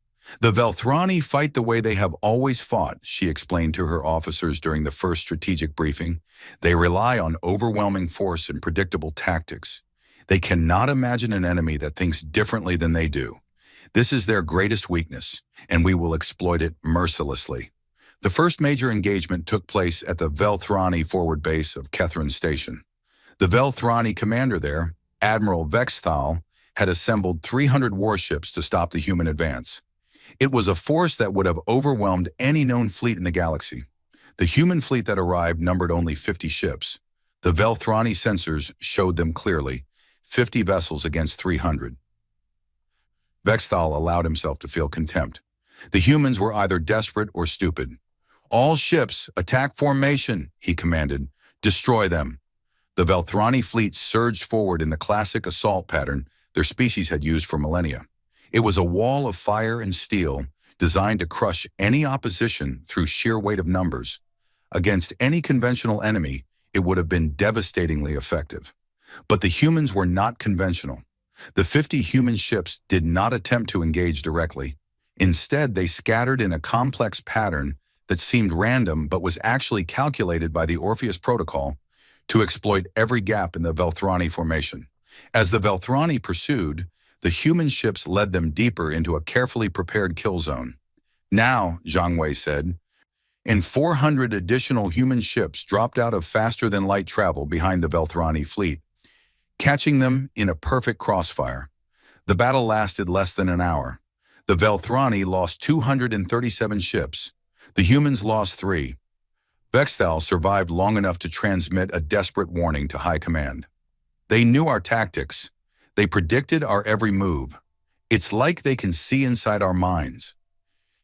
"The Velthrani fight the way they have always fought," she explained to her officers during the first strategic briefing. "They rely on overwhelming force and predictable tactics. They cannot imagine an enemy that thinks differently than they do. This is their greatest weakness, and we will exploit it mercilessly." The first major engagement took place at the Velthrani forward base of Kethrin Station. The Velthrani commander there, Admiral Vexthal, had assembled 300 warships to stop the human advance. It was a force that would have overwhelmed any known fleet in the galaxy. The human fleet that arrived numbered only 50 ships. The Velthrani sensors showed them clearly, 50 vessels against 300. Vexthal allowed himself to feel contempt. The humans were either desperate or stupid. "All ships, attack formation," he commanded. "Destroy them." The Velthrani fleet surged forward in the classic assault pattern their species had used for millennia. It was a wall of fire and steel designed to crush any opposition through sheer weight of numbers. Against any conventional enemy, it would have been devastatingly effective. But the humans were not conventional. The 50 human ships did not attempt to engage directly. Instead, they scattered in a complex pattern that seemed random but was actually calculated by the Orpheus Protocol to exploit every gap in the Velthrani formation. As the Velthrani pursued, the human ships led them deeper into a carefully prepared kill zone. "Now," Zhang Wei said, and 400 additional human ships dropped out of faster-than-light travel behind the Velthrani fleet, catching them in a perfect crossfire. The battle lasted less than an hour. The Velthrani lost 237 ships. The humans lost 3. Vexthal survived long enough to transmit a desperate warning to High Command. "They knew our tactics. They predicted our every move. It's like they can see inside our minds."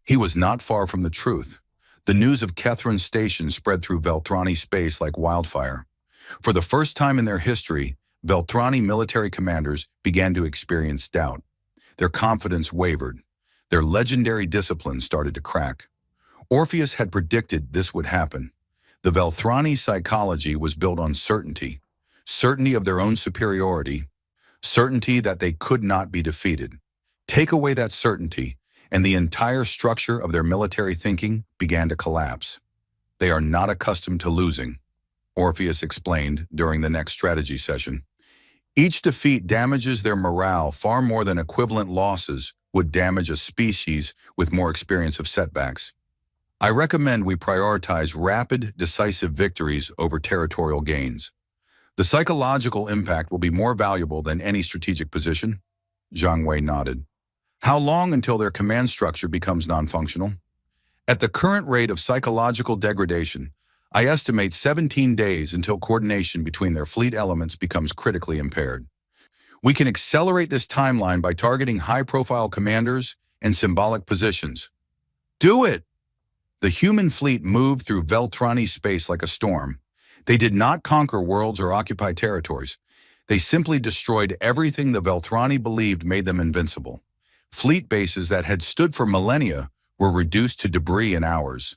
He was not far from the truth. The news of Kethrin Station spread through Velthrani space like wildfire. For the first time in their history, Velthrani military commanders began to experience doubt. Their confidence wavered. Their legendary discipline started to crack. Orpheus had predicted this would happen. The Velthrani psychology was built on certainty. Certainty of their own superiority. Certainty that they could not be defeated. Take away that certainty, and the entire structure of their military thinking began to collapse. "They are not accustomed to losing," Orpheus explained during the next strategy session. "Each defeat damages their morale far more than equivalent losses would damage a species with more experience of setbacks. I recommend we prioritize rapid, decisive victories over territorial gains. The psychological impact will be more valuable than any strategic position." Zhang Wei nodded. "How long until their command structure becomes non-functional?" "At the current rate of psychological degradation, I estimate 17 days until coordination between their fleet elements becomes critically impaired. We can accelerate this timeline by targeting high-profile commanders and symbolic positions." "Do it!" The human fleet moved through Velthrani space like a storm. They did not conquer worlds or occupy territories. They simply destroyed everything the Velthrani believed made them invincible. Fleet bases that had stood for millennia were reduced to debris in hours.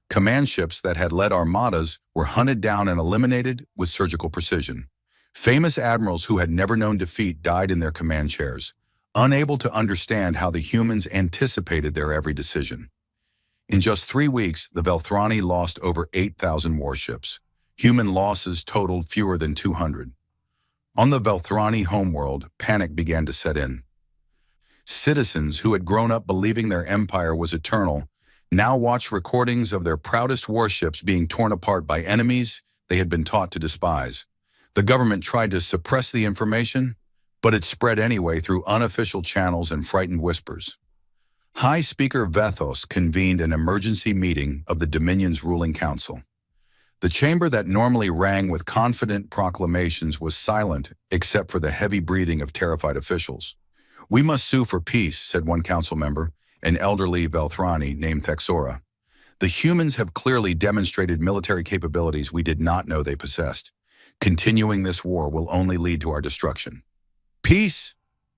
Command ships that had led armadas were hunted down and eliminated with surgical precision. Famous admirals who had never known defeat died in their command chairs, unable to understand how the humans anticipated their every decision. In just 3 weeks, the Velthrani lost over 8,000 warships. Human losses totaled fewer than 200. On the Velthrani homeworld, panic began to set in. Citizens who had grown up believing their empire was eternal now watched recordings of their proudest warships being torn apart by enemies they had been taught to despise. The government tried to suppress the information, but it spread anyway through unofficial channels and frightened whispers. High Speaker Vethos convened an emergency meeting of the Dominion's ruling council. The chamber that normally rang with confident proclamations was silent except for the heavy breathing of terrified officials. "We must sue for peace," said one council member, an elderly Velthrani named Thexora. "The humans have clearly demonstrated military capabilities we did not know they possessed. Continuing this war will only lead to our destruction." "Peace?"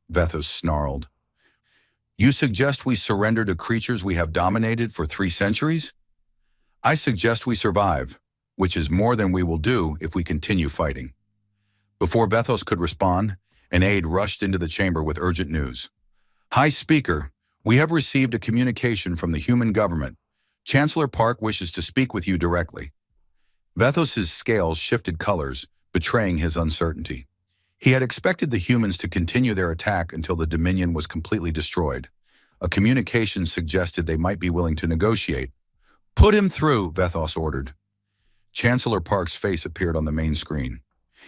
Vethos snarled. "You suggest we surrender to creatures we have dominated for 3 centuries? I suggest we survive, which is more than we will do if we continue fighting." Before Vethos could respond, an aide rushed into the chamber with urgent news. "High Speaker, we have received a communication from the human government. Chancellor Park wishes to speak with you directly." Vethos's scales shifted colors, betraying his uncertainty. He had expected the humans to continue their attack until the Dominion was completely destroyed. A communication suggested they might be willing to negotiate. "Put him through," Vethos ordered. Chancellor Park's face appeared on the main screen.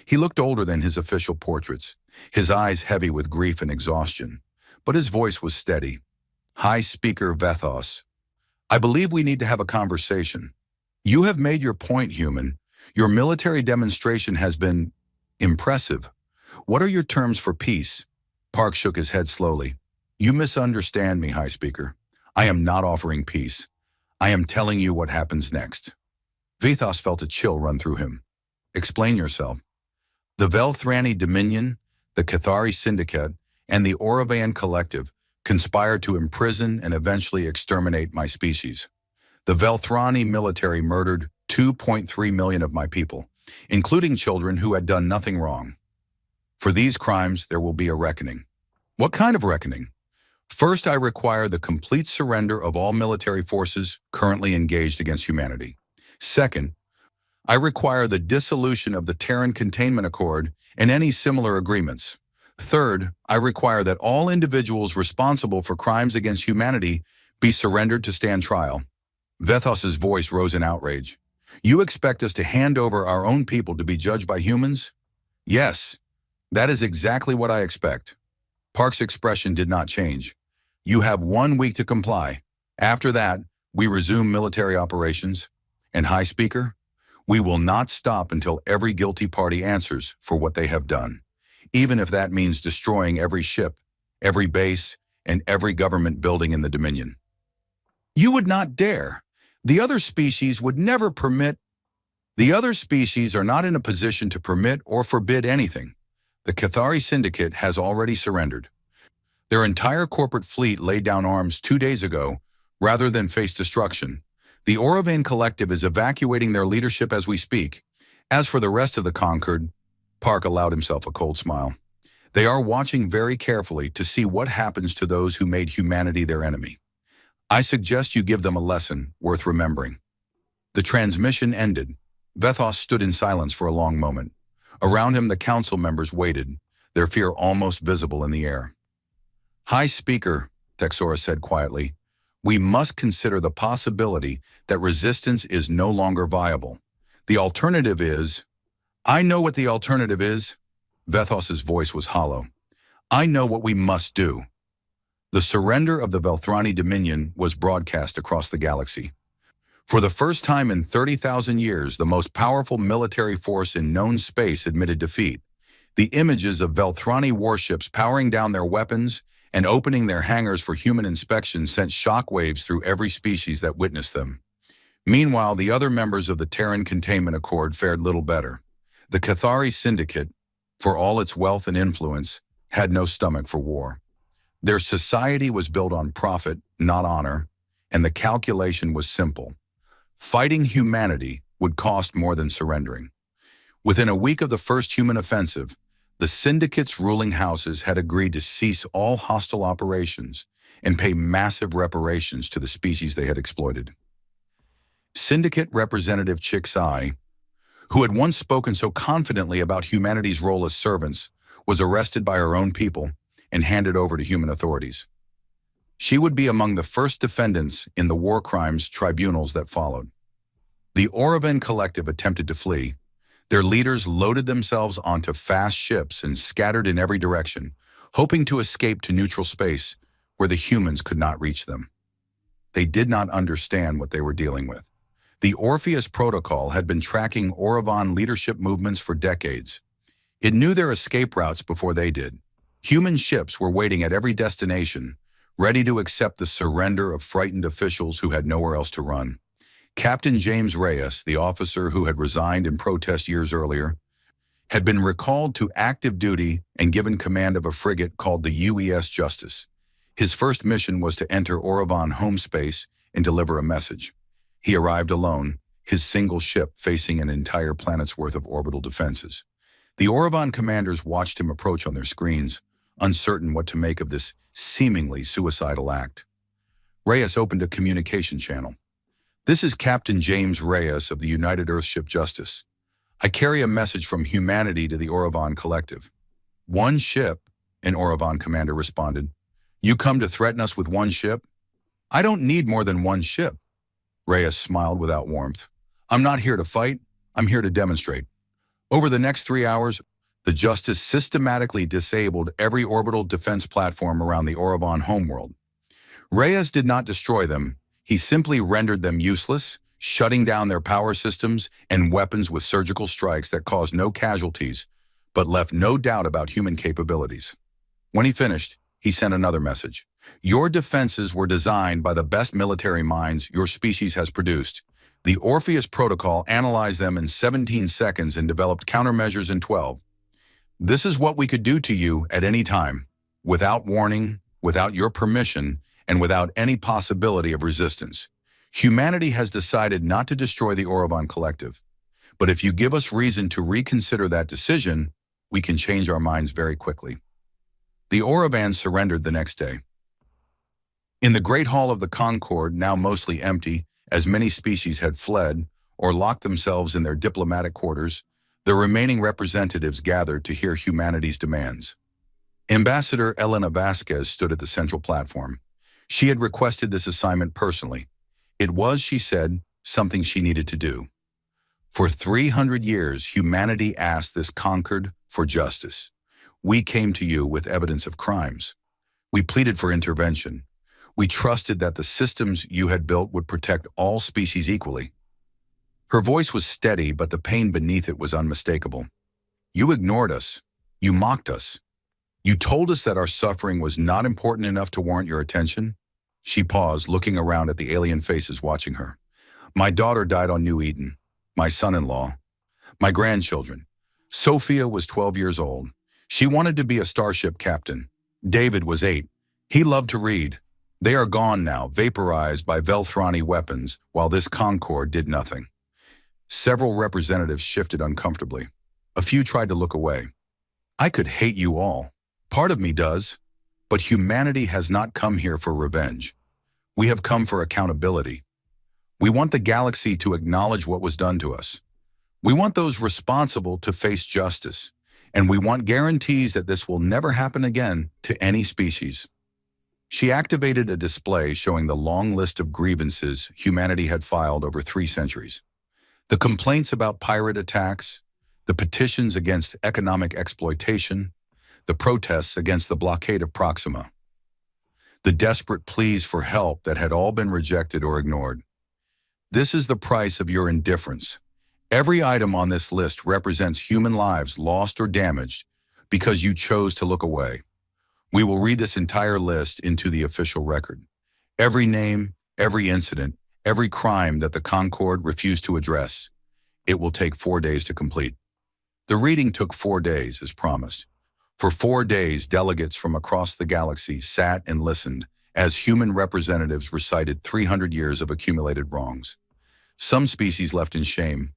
He looked older than his official portraits, his eyes heavy with grief and exhaustion, but his voice was steady. "High Speaker Vethos, I believe we need to have a conversation. You have made your point, human. Your military demonstration has been impressive. What are your terms for peace?" Park shook his head slowly. "You misunderstand me, High Speaker. I am not offering peace. I am telling you what happens next." Vethos felt a chill run through him. "Explain yourself." "The Velthrani Dominion, the Cathari Syndicate, and the Auravan Collective conspired to imprison and eventually exterminate my species. The Velthrani military murdered 2.3 million of my people, including children who had done nothing wrong. For these crimes, there will be a reckoning." "What kind of reckoning?" "First, I require the complete surrender of all military forces currently engaged against humanity. Second, I require the dissolution of the Terran Containment Accord and any similar agreements. Third, I require that all individuals responsible for crimes against humanity be surrendered to stand trial." Vethos's voice rose in outrage. "You expect us to hand over our own people to be judged by humans?" "Yes, that is exactly what I expect." Park's expression did not change. "You have 1 week to comply. After that, we resume military operations. And High Speaker, we will not stop until every guilty party answers for what they have done, even if that means destroying every ship, every base, and every government building in the Dominion." "You would not dare. The other species would never permit—" "The other species are not in a position to permit or forbid anything. The Cathari Syndicate has already surrendered. Their entire corporate fleet laid down arms 2 days ago rather than face destruction. The Auravan Collective is evacuating their leadership as we speak. As for the rest of the conquered," Park allowed himself a cold smile, "they are watching very carefully to see what happens to those who made humanity their enemy. I suggest you give them a lesson worth remembering." The transmission ended. Vethos stood in silence for a long moment. Around him, the council members waited, their fear almost visible in the air. "High Speaker," Thexora said quietly, "we must consider the possibility that resistance is no longer viable. The alternative is—" "I know what the alternative is." Vethos's voice was hollow. "I know what we must do." The surrender of the Velthrani Dominion was broadcast across the galaxy. For the first time in 30,000 years, the most powerful military force in known space admitted defeat. The images of Velthrani warships powering down their weapons and opening their hangars for human inspection sent shockwaves through every species that witnessed them. Meanwhile, the other members of the Terran Containment Accord fared little better. The Cathari Syndicate, for all its wealth and influence, had no stomach for war. Their society was built on profit, not honor, and the calculation was simple. Fighting humanity would cost more than surrendering. Within a week of the first human offensive, the syndicate's ruling houses had agreed to cease all hostile operations and pay massive reparations to the species they had exploited. Syndicate Representative Chicks-I, who had once spoken so confidently about humanity's role as servants, was arrested by her own people and handed over to human authorities. She would be among the first defendants in the war crimes tribunals that followed. The Oravan Collective attempted to flee. Their leaders loaded themselves onto fast ships and scattered in every direction, hoping to escape to neutral space where the humans could not reach them. They did not understand what they were dealing with. The Orpheus Protocol had been tracking Oravan leadership movements for decades. It knew their escape routes before they did. Human ships were waiting at every destination, ready to accept the surrender of frightened officials who had nowhere else to run. Captain James Reyes, the officer who had resigned in protest years earlier, had been recalled to active duty and given command of a frigate called the UES Justice. His first mission was to enter Oravan home space and deliver a message. He arrived alone, his single ship facing an entire planet's worth of orbital defenses. The Oravan commanders watched him approach on their screens, uncertain what to make of this seemingly suicidal act. Reyes opened a communication channel. "This is Captain James Reyes of the United Earthship Justice. I carry a message from humanity to the Oravan Collective." "One ship," an Oravan commander responded. "You come to threaten us with one ship?" "I don't need more than one ship." Reyes smiled without warmth. "I'm not here to fight, I'm here to demonstrate." Over the next 3 hours, the Justice systematically disabled every orbital defense platform around the Oravan homeworld. Reyes did not destroy them, he simply rendered them useless, shutting down their power systems and weapons with surgical strikes that caused no casualties, but left no doubt about human capabilities. When he finished, he sent another message. "Your defenses were designed by the best military minds your species has produced. The Orpheus Protocol analyzed them in 17 seconds and developed countermeasures in 12. This is what we could do to you at any time, without warning, without your permission, and without any possibility of resistance. Humanity has decided not to destroy the Oravan Collective. But if you give us reason to reconsider that decision, we can change our minds very quickly." The Oravan surrendered the next day. In the Great Hall of the Concord, now mostly empty, as many species had fled or locked themselves in their diplomatic quarters, the remaining representatives gathered to hear humanity's demands. Ambassador Elena Vasquez stood at the central platform. She had requested this assignment personally. It was, she said, something she needed to do. For 300 years, humanity asked this Concord for justice. We came to you with evidence of crimes. We pleaded for intervention. We trusted that the systems you had built would protect all species equally. Her voice was steady, but the pain beneath it was unmistakable. You ignored us. You mocked us. You told us that our suffering was not important enough to warrant your attention. She paused, looking around at the alien faces watching her. My daughter died on New Eden. My son-in-law. My grandchildren. Sophia was 12 years old. She wanted to be a starship captain. David was 8. He loved to read. They are gone now, vaporized by Velthrani weapons, while this Concord did nothing. Several representatives shifted uncomfortably. A few tried to look away. I could hate you all. Part of me does. But humanity has not come here for revenge. We have come for accountability. We want the galaxy to acknowledge what was done to us. We want those responsible to face justice. And we want guarantees that this will never happen again to any species. She activated a display showing the long list of grievances humanity had filed over 3 centuries. The complaints about pirate attacks, the petitions against economic exploitation, the protests against the blockade of Proxima, the desperate pleas for help that had all been rejected or ignored. This is the price of your indifference. Every item on this list represents human lives lost or damaged because you chose to look away. We will read this entire list into the official record. Every name, every incident, every crime that the Concord refused to address. It will take 4 days to complete. The reading took 4 days, as promised. For 4 days, delegates from across the galaxy sat and listened as human representatives recited 300 years of accumulated wrongs. Some species left in shame.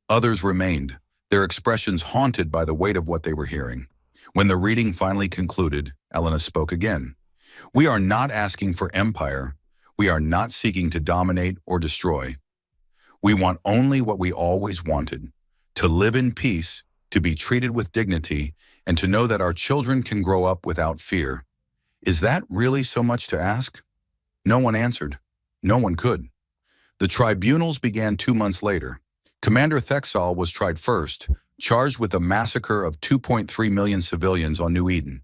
Others remained, their expressions haunted by the weight of what they were hearing. When the reading finally concluded, Elena spoke again. We are not asking for empire. We are not seeking to dominate or destroy. We want only what we always wanted, to live in peace, to be treated with dignity, and to know that our children can grow up without fear. Is that really so much to ask? No one answered. No one could. The tribunals began 2 months later. Commander Thexal was tried first, charged with the massacre of 2.3 million civilians on New Eden.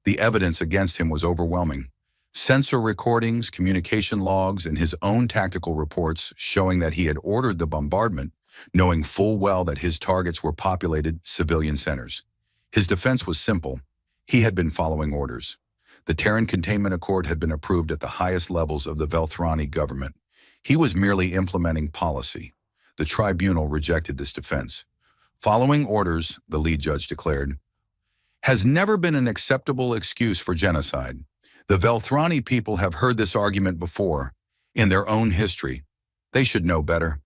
The evidence against him was overwhelming. Sensor recordings, communication logs, and his own tactical reports showing that he had ordered the bombardment, knowing full well that his targets were populated civilian centers. His defense was simple. He had been following orders. The Terran Containment Accord had been approved at the highest levels of the Velthrani government. He was merely implementing policy. The tribunal rejected this defense. Following orders, the lead judge declared, has never been an acceptable excuse for genocide. The Velthrani people have heard this argument before, in their own history. They should know better.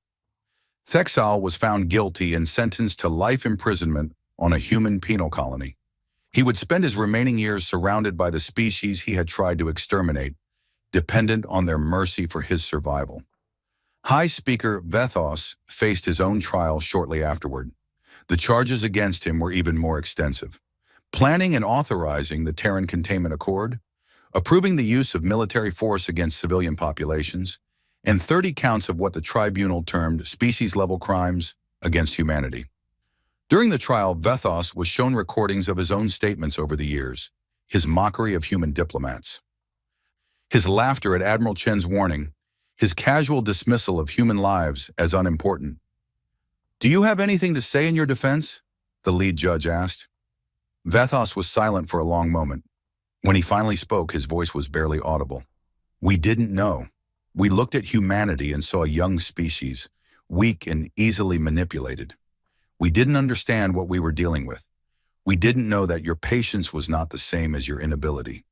Thexal was found guilty and sentenced to life imprisonment on a human penal colony. He would spend his remaining years surrounded by the species he had tried to exterminate, dependent on their mercy for his survival. High Speaker Vethos faced his own trial shortly afterward. The charges against him were even more extensive. Planning and authorizing the Terran Containment Accord, approving the use of military force against civilian populations, and 30 counts of what the tribunal termed species-level crimes against humanity. During the trial, Vethos was shown recordings of his own statements over the years, his mockery of human diplomats, his laughter at Admiral Chen's warning, his casual dismissal of human lives as unimportant. Do you have anything to say in your defense? The lead judge asked. Vethos was silent for a long moment. When he finally spoke, his voice was barely audible. We didn't know. We looked at humanity and saw a young species, weak and easily manipulated. We didn't understand what we were dealing with. We didn't know that your patience was not the same as your inability.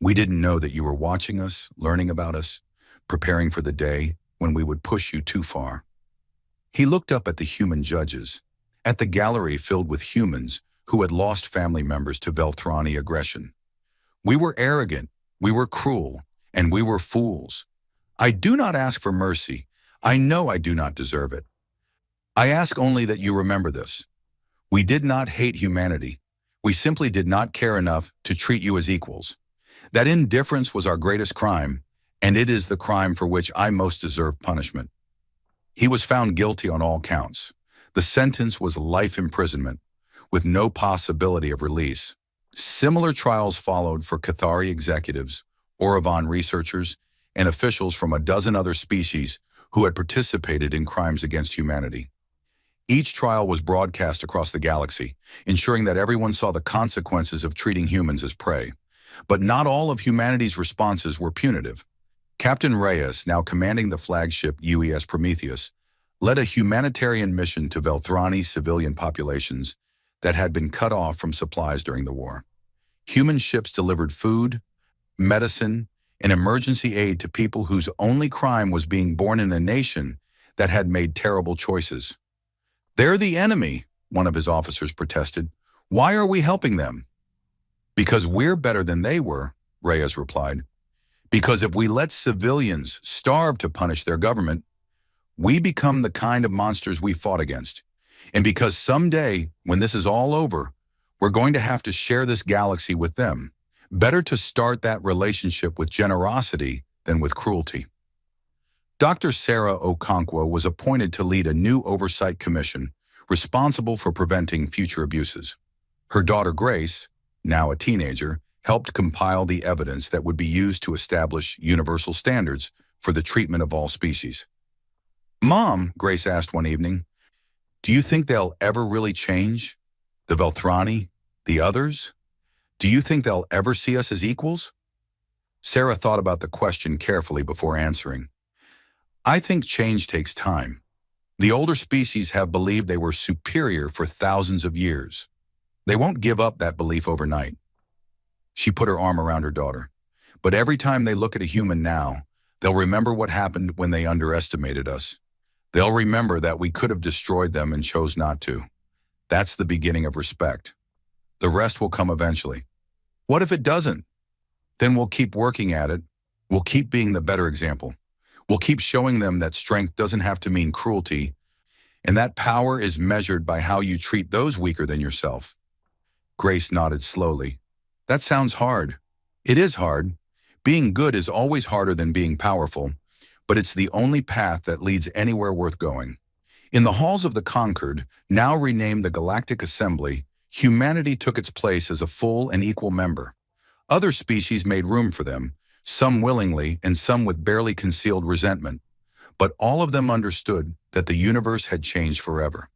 We didn't know that you were watching us, learning about us, preparing for the day when we would push you too far. He looked up at the human judges, at the gallery filled with humans who had lost family members to Velthrani aggression. We were arrogant, we were cruel, and we were fools. I do not ask for mercy. I know I do not deserve it. I ask only that you remember this. We did not hate humanity. We simply did not care enough to treat you as equals. That indifference was our greatest crime, and it is the crime for which I most deserve punishment. He was found guilty on all counts. The sentence was life imprisonment, with no possibility of release. Similar trials followed for Cathari executives, Oravan researchers, and officials from a dozen other species who had participated in crimes against humanity. Each trial was broadcast across the galaxy, ensuring that everyone saw the consequences of treating humans as prey. But not all of humanity's responses were punitive. Captain Reyes, now commanding the flagship UES Prometheus, led a humanitarian mission to Velthrani civilian populations that had been cut off from supplies during the war. Human ships delivered food, medicine, and emergency aid to people whose only crime was being born in a nation that had made terrible choices. They're the enemy, one of his officers protested. Why are we helping them? Because we're better than they were, Reyes replied. Because if we let civilians starve to punish their government, we become the kind of monsters we fought against. And because someday, when this is all over, we're going to have to share this galaxy with them. Better to start that relationship with generosity than with cruelty. Dr. Sarah Okonkwo was appointed to lead a new oversight commission responsible for preventing future abuses. Her daughter Grace, now a teenager, helped compile the evidence that would be used to establish universal standards for the treatment of all species. Mom, Grace asked one evening, do you think they'll ever really change? The Velthrani? The others? Do you think they'll ever see us as equals? Sarah thought about the question carefully before answering. I think change takes time. The older species have believed they were superior for thousands of years. They won't give up that belief overnight. She put her arm around her daughter. But every time they look at a human now, they'll remember what happened when they underestimated us. They'll remember that we could have destroyed them and chose not to. That's the beginning of respect. The rest will come eventually. What if it doesn't? Then we'll keep working at it. We'll keep being the better example. We'll keep showing them that strength doesn't have to mean cruelty, and that power is measured by how you treat those weaker than yourself. Grace nodded slowly. That sounds hard. It is hard. Being good is always harder than being powerful, but it's the only path that leads anywhere worth going. In the halls of the Concord, now renamed the Galactic Assembly, humanity took its place as a full and equal member. Other species made room for them, some willingly and some with barely concealed resentment, but all of them understood that the universe had changed forever.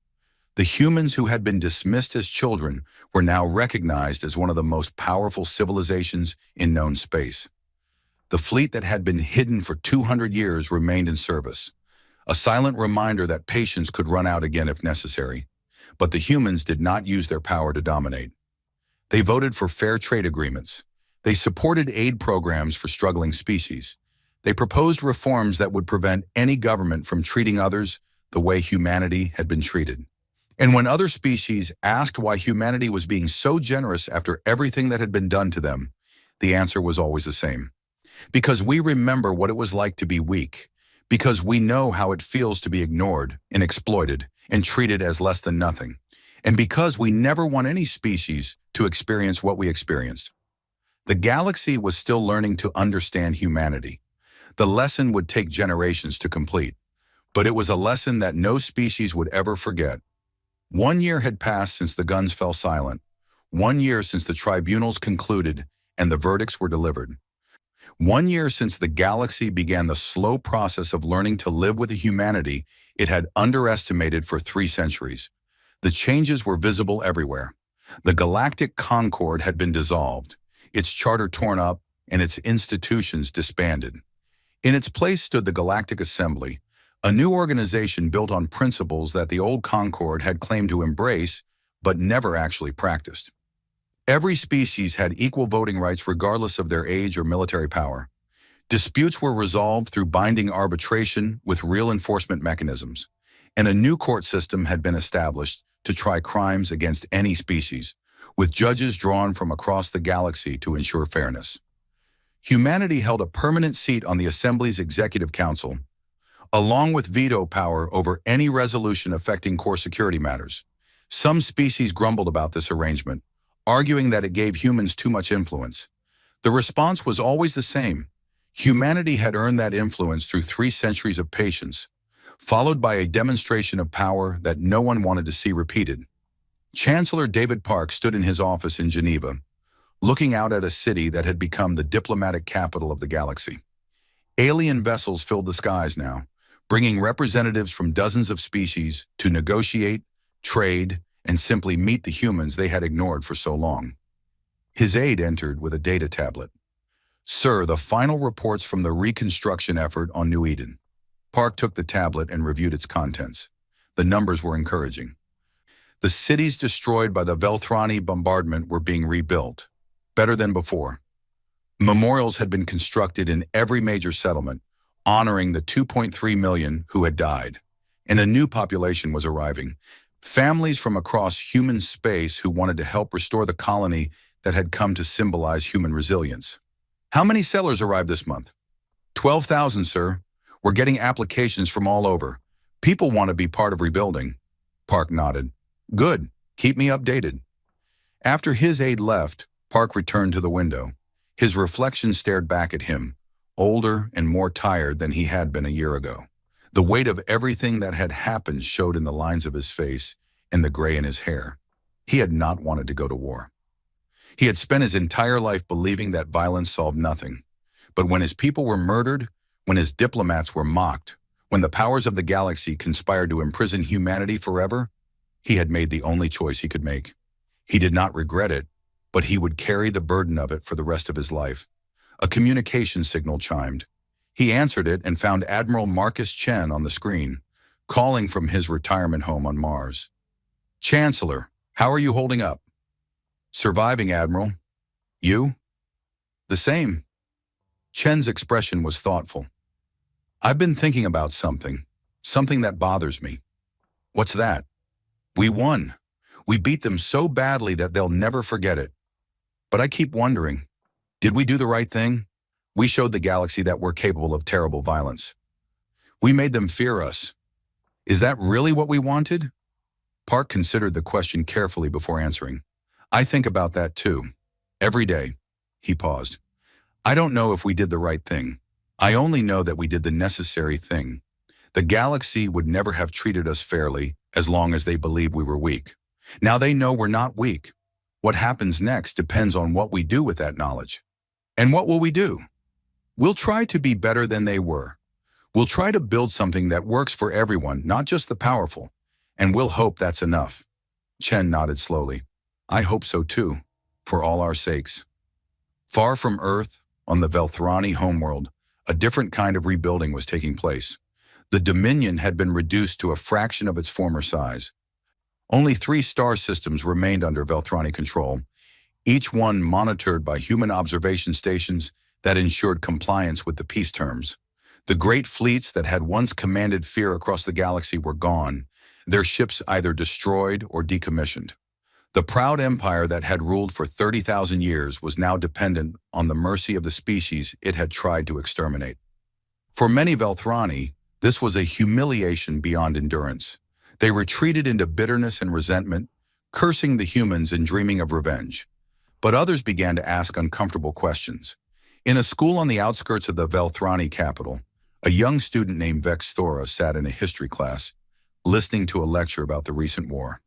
The humans who had been dismissed as children were now recognized as one of the most powerful civilizations in known space. The fleet that had been hidden for 200 years remained in service, a silent reminder that patience could run out again if necessary. But the humans did not use their power to dominate. They voted for fair trade agreements. They supported aid programs for struggling species. They proposed reforms that would prevent any government from treating others the way humanity had been treated. And when other species asked why humanity was being so generous after everything that had been done to them, the answer was always the same. Because we remember what it was like to be weak. Because we know how it feels to be ignored and exploited and treated as less than nothing. And because we never want any species to experience what we experienced. The galaxy was still learning to understand humanity. The lesson would take generations to complete, but it was a lesson that no species would ever forget. 1 year had passed since the guns fell silent. 1 year since the tribunals concluded and the verdicts were delivered. 1 year since the galaxy began the slow process of learning to live with the humanity it had underestimated for 3 centuries. The changes were visible everywhere. The Galactic Concord had been dissolved, its charter torn up, and its institutions disbanded. In its place stood the Galactic Assembly, a new organization built on principles that the old Concord had claimed to embrace but never actually practiced. Every species had equal voting rights regardless of their age or military power. Disputes were resolved through binding arbitration with real enforcement mechanisms, and a new court system had been established to try crimes against any species, with judges drawn from across the galaxy to ensure fairness. Humanity held a permanent seat on the Assembly's Executive Council, along with veto power over any resolution affecting core security matters. Some species grumbled about this arrangement, arguing that it gave humans too much influence. The response was always the same. Humanity had earned that influence through 3 centuries of patience, followed by a demonstration of power that no one wanted to see repeated. Chancellor David Park stood in his office in Geneva, looking out at a city that had become the diplomatic capital of the galaxy. Alien vessels filled the skies now, bringing representatives from dozens of species to negotiate, trade, and simply meet the humans they had ignored for so long. His aide entered with a data tablet. "Sir, the final reports from the reconstruction effort on New Eden." Park took the tablet and reviewed its contents. The numbers were encouraging. The cities destroyed by the Velthrani bombardment were being rebuilt, better than before. Memorials had been constructed in every major settlement, honoring the 2.3 million who had died, and a new population was arriving. Families from across human space who wanted to help restore the colony that had come to symbolize human resilience. "How many settlers arrived this month?" 12,000, sir. We're getting applications from all over. People want to be part of rebuilding." Park nodded. "Good. Keep me updated." After his aide left, Park returned to the window. His reflection stared back at him, older and more tired than he had been a year ago. The weight of everything that had happened showed in the lines of his face and the gray in his hair. He had not wanted to go to war. He had spent his entire life believing that violence solved nothing. But when his people were murdered, when his diplomats were mocked, when the powers of the galaxy conspired to imprison humanity forever, he had made the only choice he could make. He did not regret it, but he would carry the burden of it for the rest of his life. A communication signal chimed. He answered it and found Admiral Marcus Chen on the screen, calling from his retirement home on Mars. "Chancellor, how are you holding up?" "Surviving, Admiral. You?" "The same." Chen's expression was thoughtful. "I've been thinking about something something that bothers me. What's that? We won. We beat them so badly that they'll never forget it. But I keep wondering, did we do the right thing? We showed the galaxy that we're capable of terrible violence. We made them fear us. Is that really what we wanted? Park considered the question carefully before answering. I think about that too. Every day. He paused. I don't know if we did the right thing. I only know that we did the necessary thing. The galaxy would never have treated us fairly as long as they believed we were weak. Now they know we're not weak. What happens next depends on what we do with that knowledge. And what will we do? We'll try to be better than they were. We'll try to build something that works for everyone, not just the powerful. And we'll hope that's enough. Chen nodded slowly. I hope so too, for all our sakes. Far from Earth, on the Velthrani homeworld, a different kind of rebuilding was taking place. The Dominion had been reduced to a fraction of its former size. Only 3 star systems remained under Velthrani control, each one monitored by human observation stations that ensured compliance with the peace terms. The great fleets that had once commanded fear across the galaxy were gone, their ships either destroyed or decommissioned. The proud empire that had ruled for 30,000 years was now dependent on the mercy of the species it had tried to exterminate. For many Velthrani, this was a humiliation beyond endurance. They retreated into bitterness and resentment, cursing the humans and dreaming of revenge. But others began to ask uncomfortable questions. In a school on the outskirts of the Velthrani capital, a young student named Vex Thora sat in a history class, listening to a lecture about the recent war.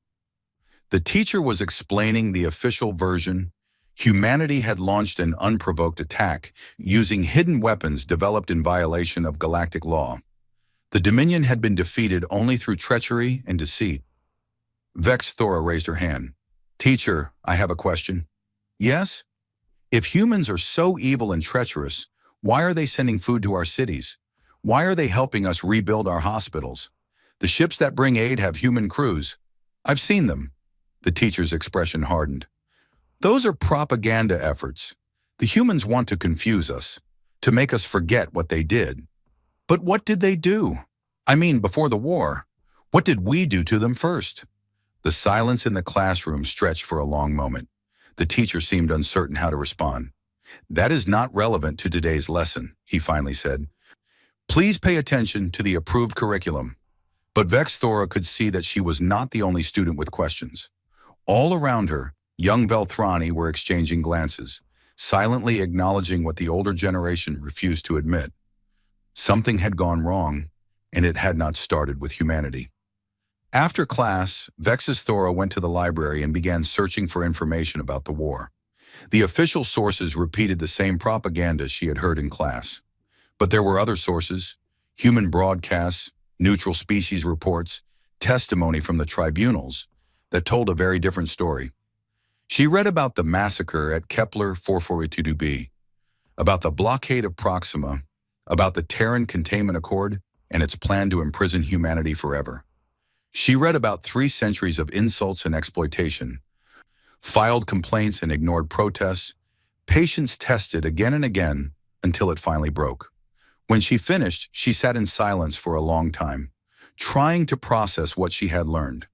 The teacher was explaining the official version. Humanity had launched an unprovoked attack using hidden weapons developed in violation of galactic law. The Dominion had been defeated only through treachery and deceit. Vex Thora raised her hand. Teacher, I have a question. Yes? If humans are so evil and treacherous, why are they sending food to our cities? Why are they helping us rebuild our hospitals? The ships that bring aid have human crews. I've seen them. The teacher's expression hardened. Those are propaganda efforts. The humans want to confuse us, to make us forget what they did. But what did they do? I mean, before the war, what did we do to them first? The silence in the classroom stretched for a long moment. The teacher seemed uncertain how to respond. That is not relevant to today's lesson, he finally said. Please pay attention to the approved curriculum. But Vex Thora could see that she was not the only student with questions. All around her, young Velthrani were exchanging glances, silently acknowledging what the older generation refused to admit. Something had gone wrong, and it had not started with humanity. After class, Vex's Thora went to the library and began searching for information about the war. The official sources repeated the same propaganda she had heard in class. But there were other sources, human broadcasts, neutral species reports, testimony from the tribunals, that told a very different story. She read about the massacre at Kepler 442b, about the blockade of Proxima, about the Terran Containment Accord and its plan to imprison humanity forever. She read about 3 centuries of insults and exploitation, filed complaints and ignored protests, patience tested again and again until it finally broke. When she finished, she sat in silence for a long time, trying to process what she had learned.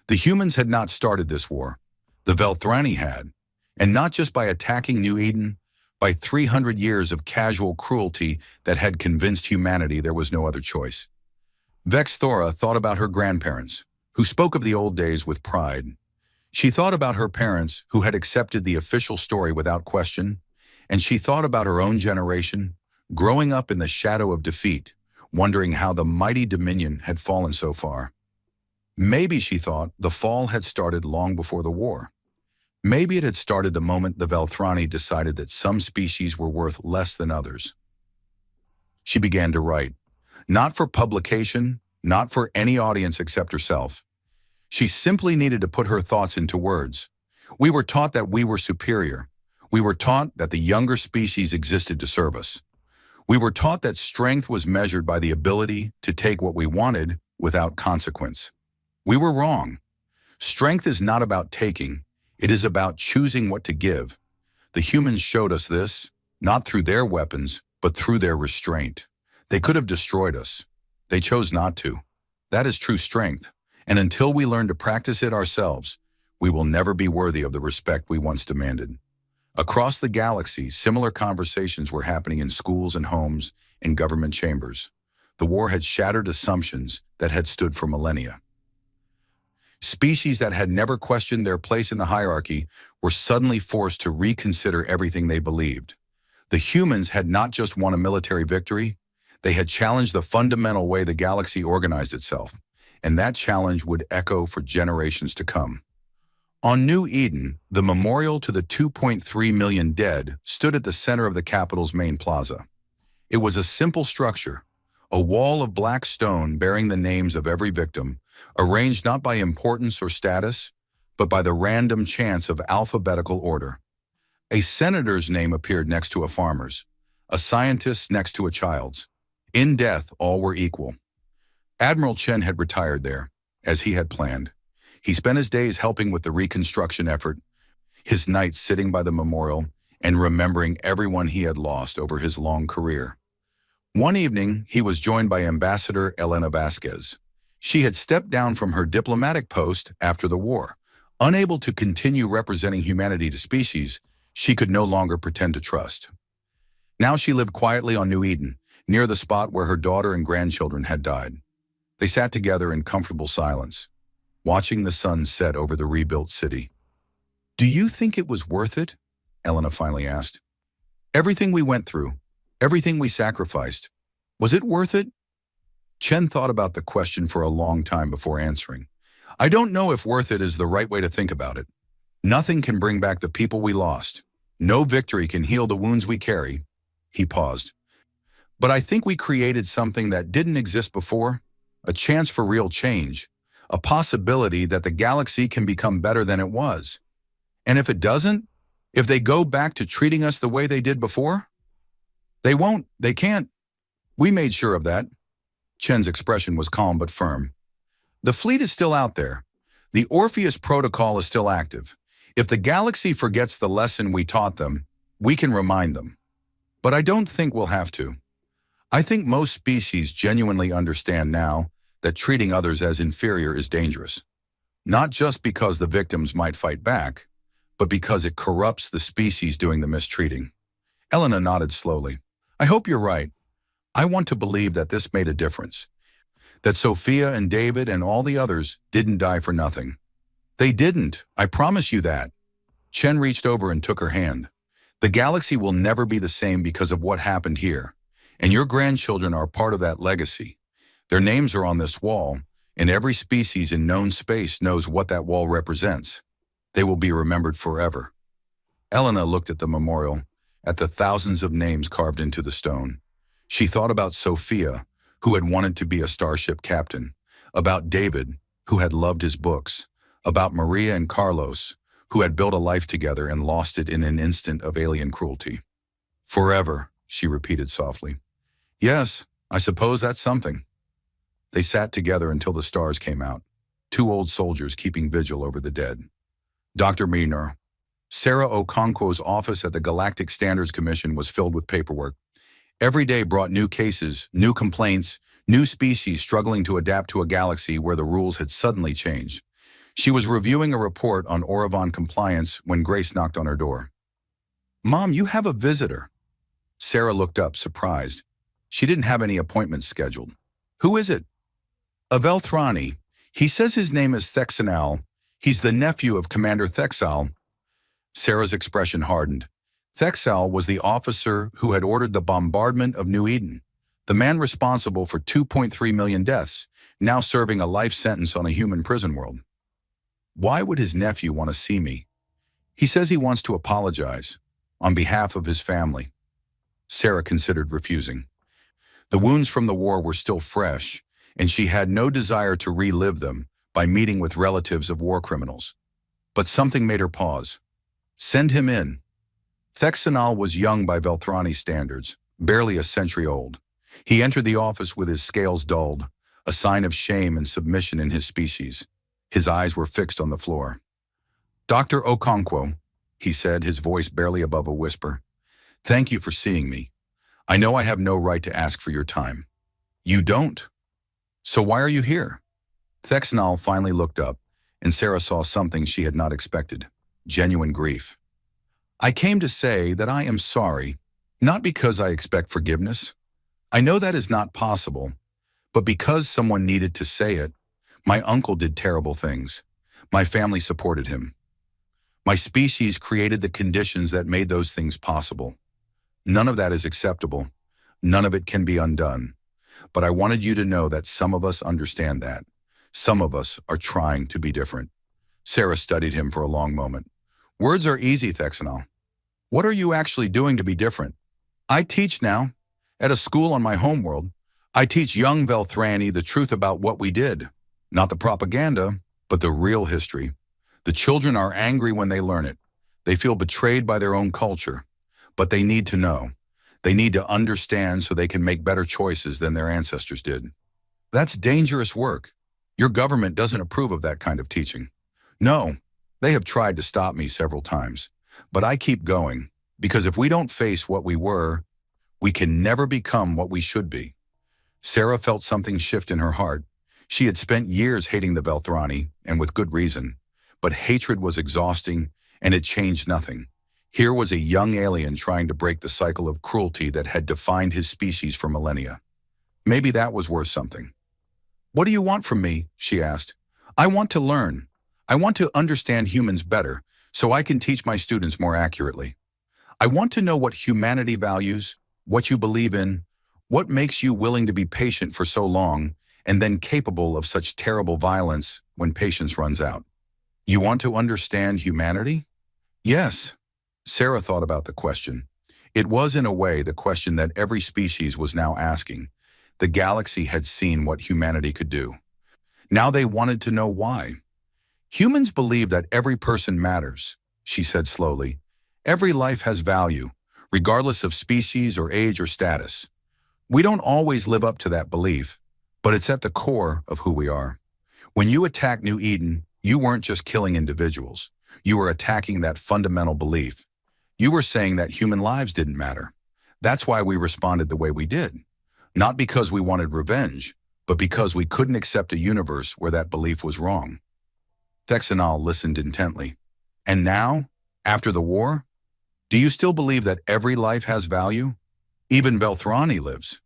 The humans had not started this war. The Velthrani had, and not just by attacking New Eden, by 300 years of casual cruelty that had convinced humanity there was no other choice. Vex Thora thought about her grandparents, who spoke of the old days with pride. She thought about her parents, who had accepted the official story without question, and she thought about her own generation, growing up in the shadow of defeat, wondering how the mighty Dominion had fallen so far. Maybe, she thought, the fall had started long before the war. Maybe it had started the moment the Velthrani decided that some species were worth less than others. She began to write, not for publication, not for any audience except herself. She simply needed to put her thoughts into words. We were taught that we were superior. We were taught that the younger species existed to serve us. We were taught that strength was measured by the ability to take what we wanted without consequence. We were wrong. Strength is not about taking. It is about choosing what to give. The humans showed us this, not through their weapons, but through their restraint. They could have destroyed us. They chose not to. That is true strength, and until we learn to practice it ourselves, we will never be worthy of the respect we once demanded. Across the galaxy, similar conversations were happening in schools and homes and government chambers. The war had shattered assumptions that had stood for millennia. Species that had never questioned their place in the hierarchy were suddenly forced to reconsider everything they believed. The humans had not just won a military victory, they had challenged the fundamental way the galaxy organized itself, and that challenge would echo for generations to come. On New Eden, the memorial to the 2.3 million dead stood at the center of the capital's main plaza. It was a simple structure, a wall of black stone bearing the names of every victim, arranged not by importance or status, but by the random chance of alphabetical order. A senator's name appeared next to a farmer's, a scientist's next to a child's. In death, all were equal. Admiral Chen had retired there, as he had planned. He spent his days helping with the reconstruction effort, his nights sitting by the memorial and remembering everyone he had lost over his long career. One evening, he was joined by Ambassador Elena Vasquez. She had stepped down from her diplomatic post after the war. Unable to continue representing humanity to species she could no longer pretend to trust. Now she lived quietly on New Eden, near the spot where her daughter and grandchildren had died. They sat together in comfortable silence, watching the sun set over the rebuilt city. "Do you think it was worth it?" Elena finally asked. "Everything we went through, everything we sacrificed, was it worth it?" Chen thought about the question for a long time before answering. "I don't know if worth it is the right way to think about it. Nothing can bring back the people we lost. No victory can heal the wounds we carry." He paused. "But I think we created something that didn't exist before, a chance for real change, a possibility that the galaxy can become better than it was. And if it doesn't, if they go back to treating us the way they did before? They won't, they can't. We made sure of that." Chen's expression was calm but firm. "The fleet is still out there. The Orpheus Protocol is still active. If the galaxy forgets the lesson we taught them, we can remind them. But I don't think we'll have to. I think most species genuinely understand now that treating others as inferior is dangerous. Not just because the victims might fight back, but because it corrupts the species doing the mistreating." Elena nodded slowly. "I hope you're right. I want to believe that this made a difference. That Sophia and David and all the others didn't die for nothing. They didn't, I promise you that." Chen reached over and took her hand. "The galaxy will never be the same because of what happened here, and your grandchildren are part of that legacy. Their names are on this wall, and every species in known space knows what that wall represents. They will be remembered forever." Elena looked at the memorial, at the thousands of names carved into the stone. She thought about Sophia, who had wanted to be a starship captain, about David, who had loved his books, about Maria and Carlos, who had built a life together and lost it in an instant of alien cruelty. "Forever," she repeated softly. "Yes, I suppose that's something." They sat together until the stars came out, two old soldiers keeping vigil over the dead. Dr. Miner. Sarah Okonkwo's office at the Galactic Standards Commission was filled with paperwork. Every day brought new cases, new complaints, new species struggling to adapt to a galaxy where the rules had suddenly changed. She was reviewing a report on Oravon compliance when Grace knocked on her door. "Mom, you have a visitor." Sarah looked up, surprised. She didn't have any appointments scheduled. "Who is it?" "A Velthrani. He says his name is Thexanal. He's the nephew of Commander Thexal." Sarah's expression hardened. Thexal was the officer who had ordered the bombardment of New Eden, the man responsible for 2.3 million deaths, now serving a life sentence on a human prison world. Why would his nephew want to see me? He says he wants to apologize, on behalf of his family. Sarah considered refusing. The wounds from the war were still fresh, and she had no desire to relive them by meeting with relatives of war criminals. But something made her pause. "Send him in." Thexanal was young by Velthrani standards, barely a century old. He entered the office with his scales dulled, a sign of shame and submission in his species. His eyes were fixed on the floor. "Dr. Okonkwo," he said, his voice barely above a whisper, "thank you for seeing me. I know I have no right to ask for your time." "You don't?" So why are you here? Thexanol finally looked up, and Sarah saw something she had not expected. Genuine grief. I came to say that I am sorry, not because I expect forgiveness. I know that is not possible, but because someone needed to say it. My uncle did terrible things. My family supported him. My species created the conditions that made those things possible. None of that is acceptable. None of it can be undone. But I wanted you to know that some of us understand that. Some of us are trying to be different. Sarah studied him for a long moment. Words are easy, Thexanol. What are you actually doing to be different? I teach now. At a school on my homeworld, I teach young Velthrani the truth about what we did. Not the propaganda, but the real history. The children are angry when they learn it. They feel betrayed by their own culture. But they need to know. They need to understand so they can make better choices than their ancestors did. That's dangerous work. Your government doesn't approve of that kind of teaching. No, they have tried to stop me several times. But I keep going, because if we don't face what we were, we can never become what we should be. Sarah felt something shift in her heart. She had spent years hating the Velthrani, and with good reason. But hatred was exhausting, and it changed nothing. Here was a young alien trying to break the cycle of cruelty that had defined his species for millennia. Maybe that was worth something. What do you want from me? She asked. I want to learn. I want to understand humans better, so I can teach my students more accurately. I want to know what humanity values, what you believe in, what makes you willing to be patient for so long, and then capable of such terrible violence when patience runs out. You want to understand humanity? Yes. Sarah thought about the question. It was, in a way, the question that every species was now asking. The galaxy had seen what humanity could do. Now they wanted to know why. Humans believe that every person matters, she said slowly. Every life has value, regardless of species or age or status. We don't always live up to that belief, but it's at the core of who we are. When you attacked New Eden, you weren't just killing individuals. You were attacking that fundamental belief. You were saying that human lives didn't matter. That's why we responded the way we did. Not because we wanted revenge, but because we couldn't accept a universe where that belief was wrong. Thexanol listened intently. And now, after the war, do you still believe that every life has value? Even Velthrani lives.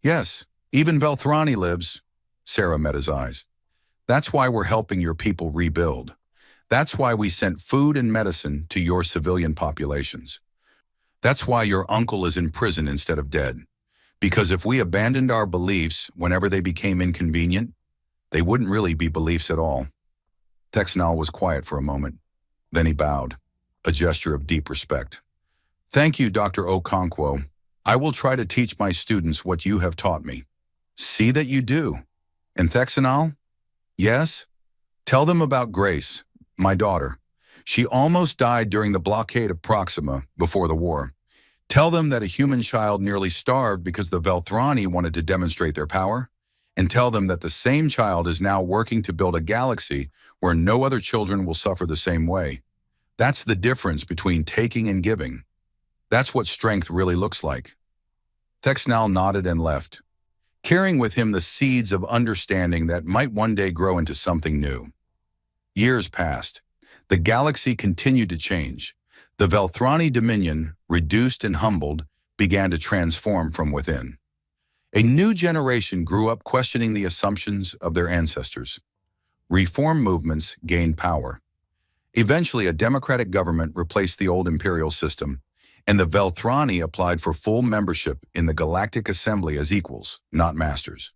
Yes, even Velthrani lives. Sarah met his eyes. That's why we're helping your people rebuild. That's why we sent food and medicine to your civilian populations. That's why your uncle is in prison instead of dead. Because if we abandoned our beliefs whenever they became inconvenient, they wouldn't really be beliefs at all. Thexanol was quiet for a moment. Then he bowed, a gesture of deep respect. Thank you, Dr. Okonkwo. I will try to teach my students what you have taught me. See that you do. And Thexanol? Yes? Tell them about Grace, my daughter. She almost died during the blockade of Proxima before the war. Tell them that a human child nearly starved because the Velthrani wanted to demonstrate their power. And tell them that the same child is now working to build a galaxy where no other children will suffer the same way. That's the difference between taking and giving. That's what strength really looks like. Thexanol nodded and left, carrying with him the seeds of understanding that might one day grow into something new. Years passed. The galaxy continued to change. The Velthrani dominion, reduced and humbled, began to transform from within. A new generation grew up questioning the assumptions of their ancestors. Reform movements gained power. Eventually, a democratic government replaced the old imperial system, and the Velthrani applied for full membership in the Galactic Assembly as equals, not masters.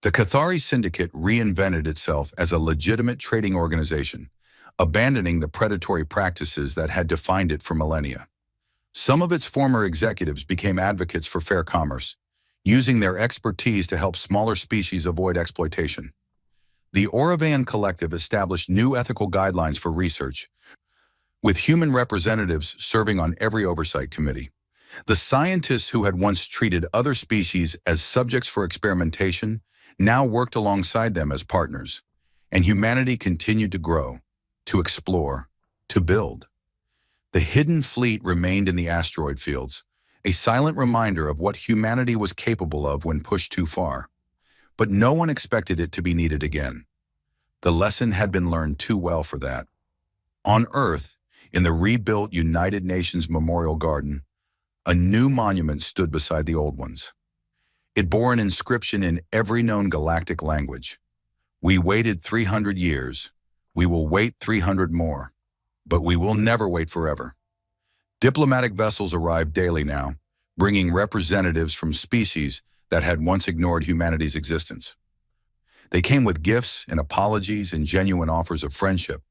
The Cathari Syndicate reinvented itself as a legitimate trading organization, abandoning the predatory practices that had defined it for millennia. Some of its former executives became advocates for fair commerce, using their expertise to help smaller species avoid exploitation. The Oravan Collective established new ethical guidelines for research, with human representatives serving on every oversight committee. The scientists who had once treated other species as subjects for experimentation now worked alongside them as partners, and humanity continued to grow, to explore, to build. The hidden fleet remained in the asteroid fields, a silent reminder of what humanity was capable of when pushed too far. but no one expected it to be needed again. The lesson had been learned too well for that. On Earth, in the rebuilt United Nations Memorial Garden, a new monument stood beside the old ones. It bore an inscription in every known galactic language. We waited 300 years. We will wait 300 more. But we will never wait forever. Diplomatic vessels arrived daily now, bringing representatives from species that had once ignored humanity's existence. They came with gifts and apologies and genuine offers of friendship.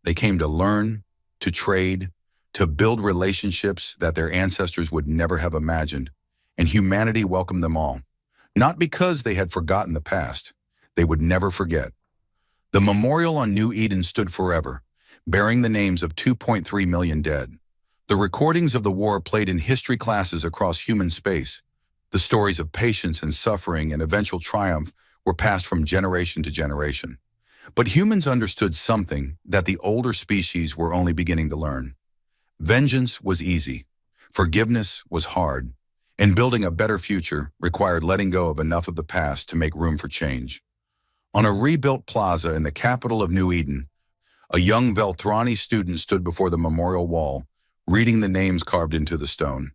They came to learn, to trade, to build relationships that their ancestors would never have imagined, and humanity welcomed them all. Not because they had forgotten the past. They would never forget. The memorial on New Eden stood forever, bearing the names of 2.3 million dead. The recordings of the war played in history classes across human space. The stories of patience and suffering and eventual triumph were passed from generation to generation. But humans understood something that the older species were only beginning to learn. Vengeance was easy. Forgiveness was hard. And building a better future required letting go of enough of the past to make room for change. On a rebuilt plaza in the capital of New Eden, a young Velthrani student stood before the memorial wall, reading the names carved into the stone.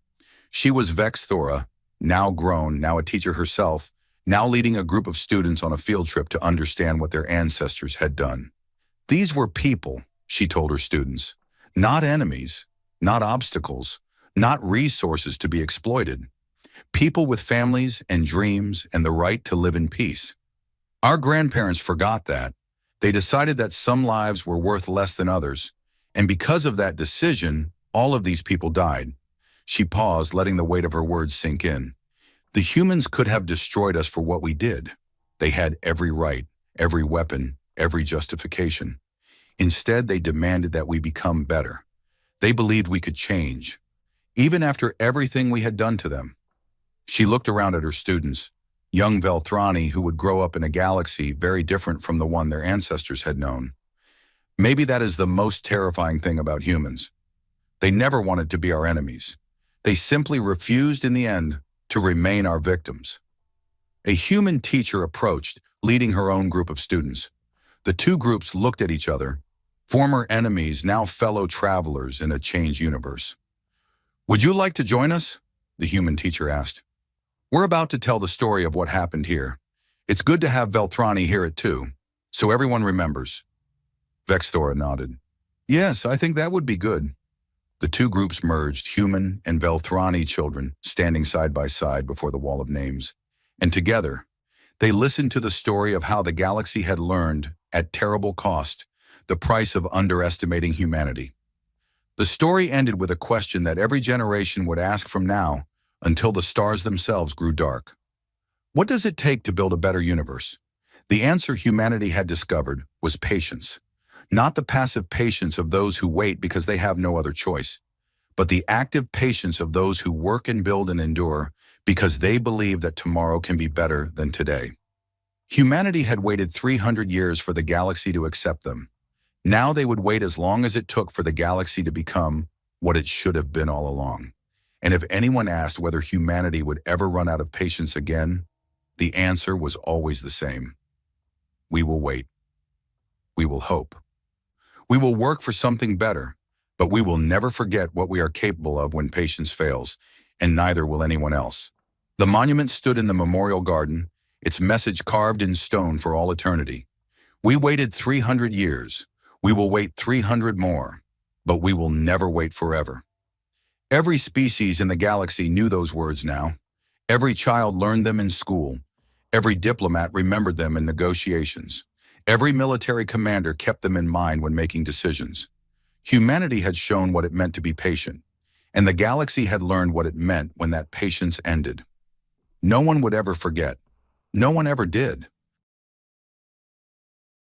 She was Vex Thora, now grown, now a teacher herself, now leading a group of students on a field trip to understand what their ancestors had done. These were people, she told her students, not enemies, not obstacles, not resources to be exploited. People with families and dreams and the right to live in peace. Our grandparents forgot that. They decided that some lives were worth less than others, and because of that decision, all of these people died. She paused, letting the weight of her words sink in. The humans could have destroyed us for what we did. They had every right, every weapon, every justification. Instead, they demanded that we become better. They believed we could change, even after everything we had done to them. She looked around at her students, young Velthrani who would grow up in a galaxy very different from the one their ancestors had known. Maybe that is the most terrifying thing about humans. They never wanted to be our enemies. They simply refused in the end to remain our victims. A human teacher approached, leading her own group of students. The two groups looked at each other, former enemies, now fellow travelers in a changed universe. "Would you like to join us?" the human teacher asked. "We're about to tell the story of what happened here. It's good to have Velthrani hear it too, so everyone remembers." Vex Thora nodded. "Yes, I think that would be good." The two groups merged, human and Velthrani children, standing side by side before the wall of names. And together, they listened to the story of how the galaxy had learned, at terrible cost, the price of underestimating humanity. The story ended with a question that every generation would ask from now until the stars themselves grew dark. What does it take to build a better universe? The answer humanity had discovered was patience. Not the passive patience of those who wait because they have no other choice, but the active patience of those who work and build and endure because they believe that tomorrow can be better than today. Humanity had waited 300 years for the galaxy to accept them. Now they would wait as long as it took for the galaxy to become what it should have been all along. And if anyone asked whether humanity would ever run out of patience again, the answer was always the same. We will wait. We will hope. We will work for something better, but we will never forget what we are capable of when patience fails, and neither will anyone else. The monument stood in the memorial garden, its message carved in stone for all eternity. We waited 300 years. We will wait 300 more, but we will never wait forever. Every species in the galaxy knew those words now. Every child learned them in school. Every diplomat remembered them in negotiations. Every military commander kept them in mind when making decisions. Humanity had shown what it meant to be patient, and the galaxy had learned what it meant when that patience ended. No one would ever forget. No one ever did.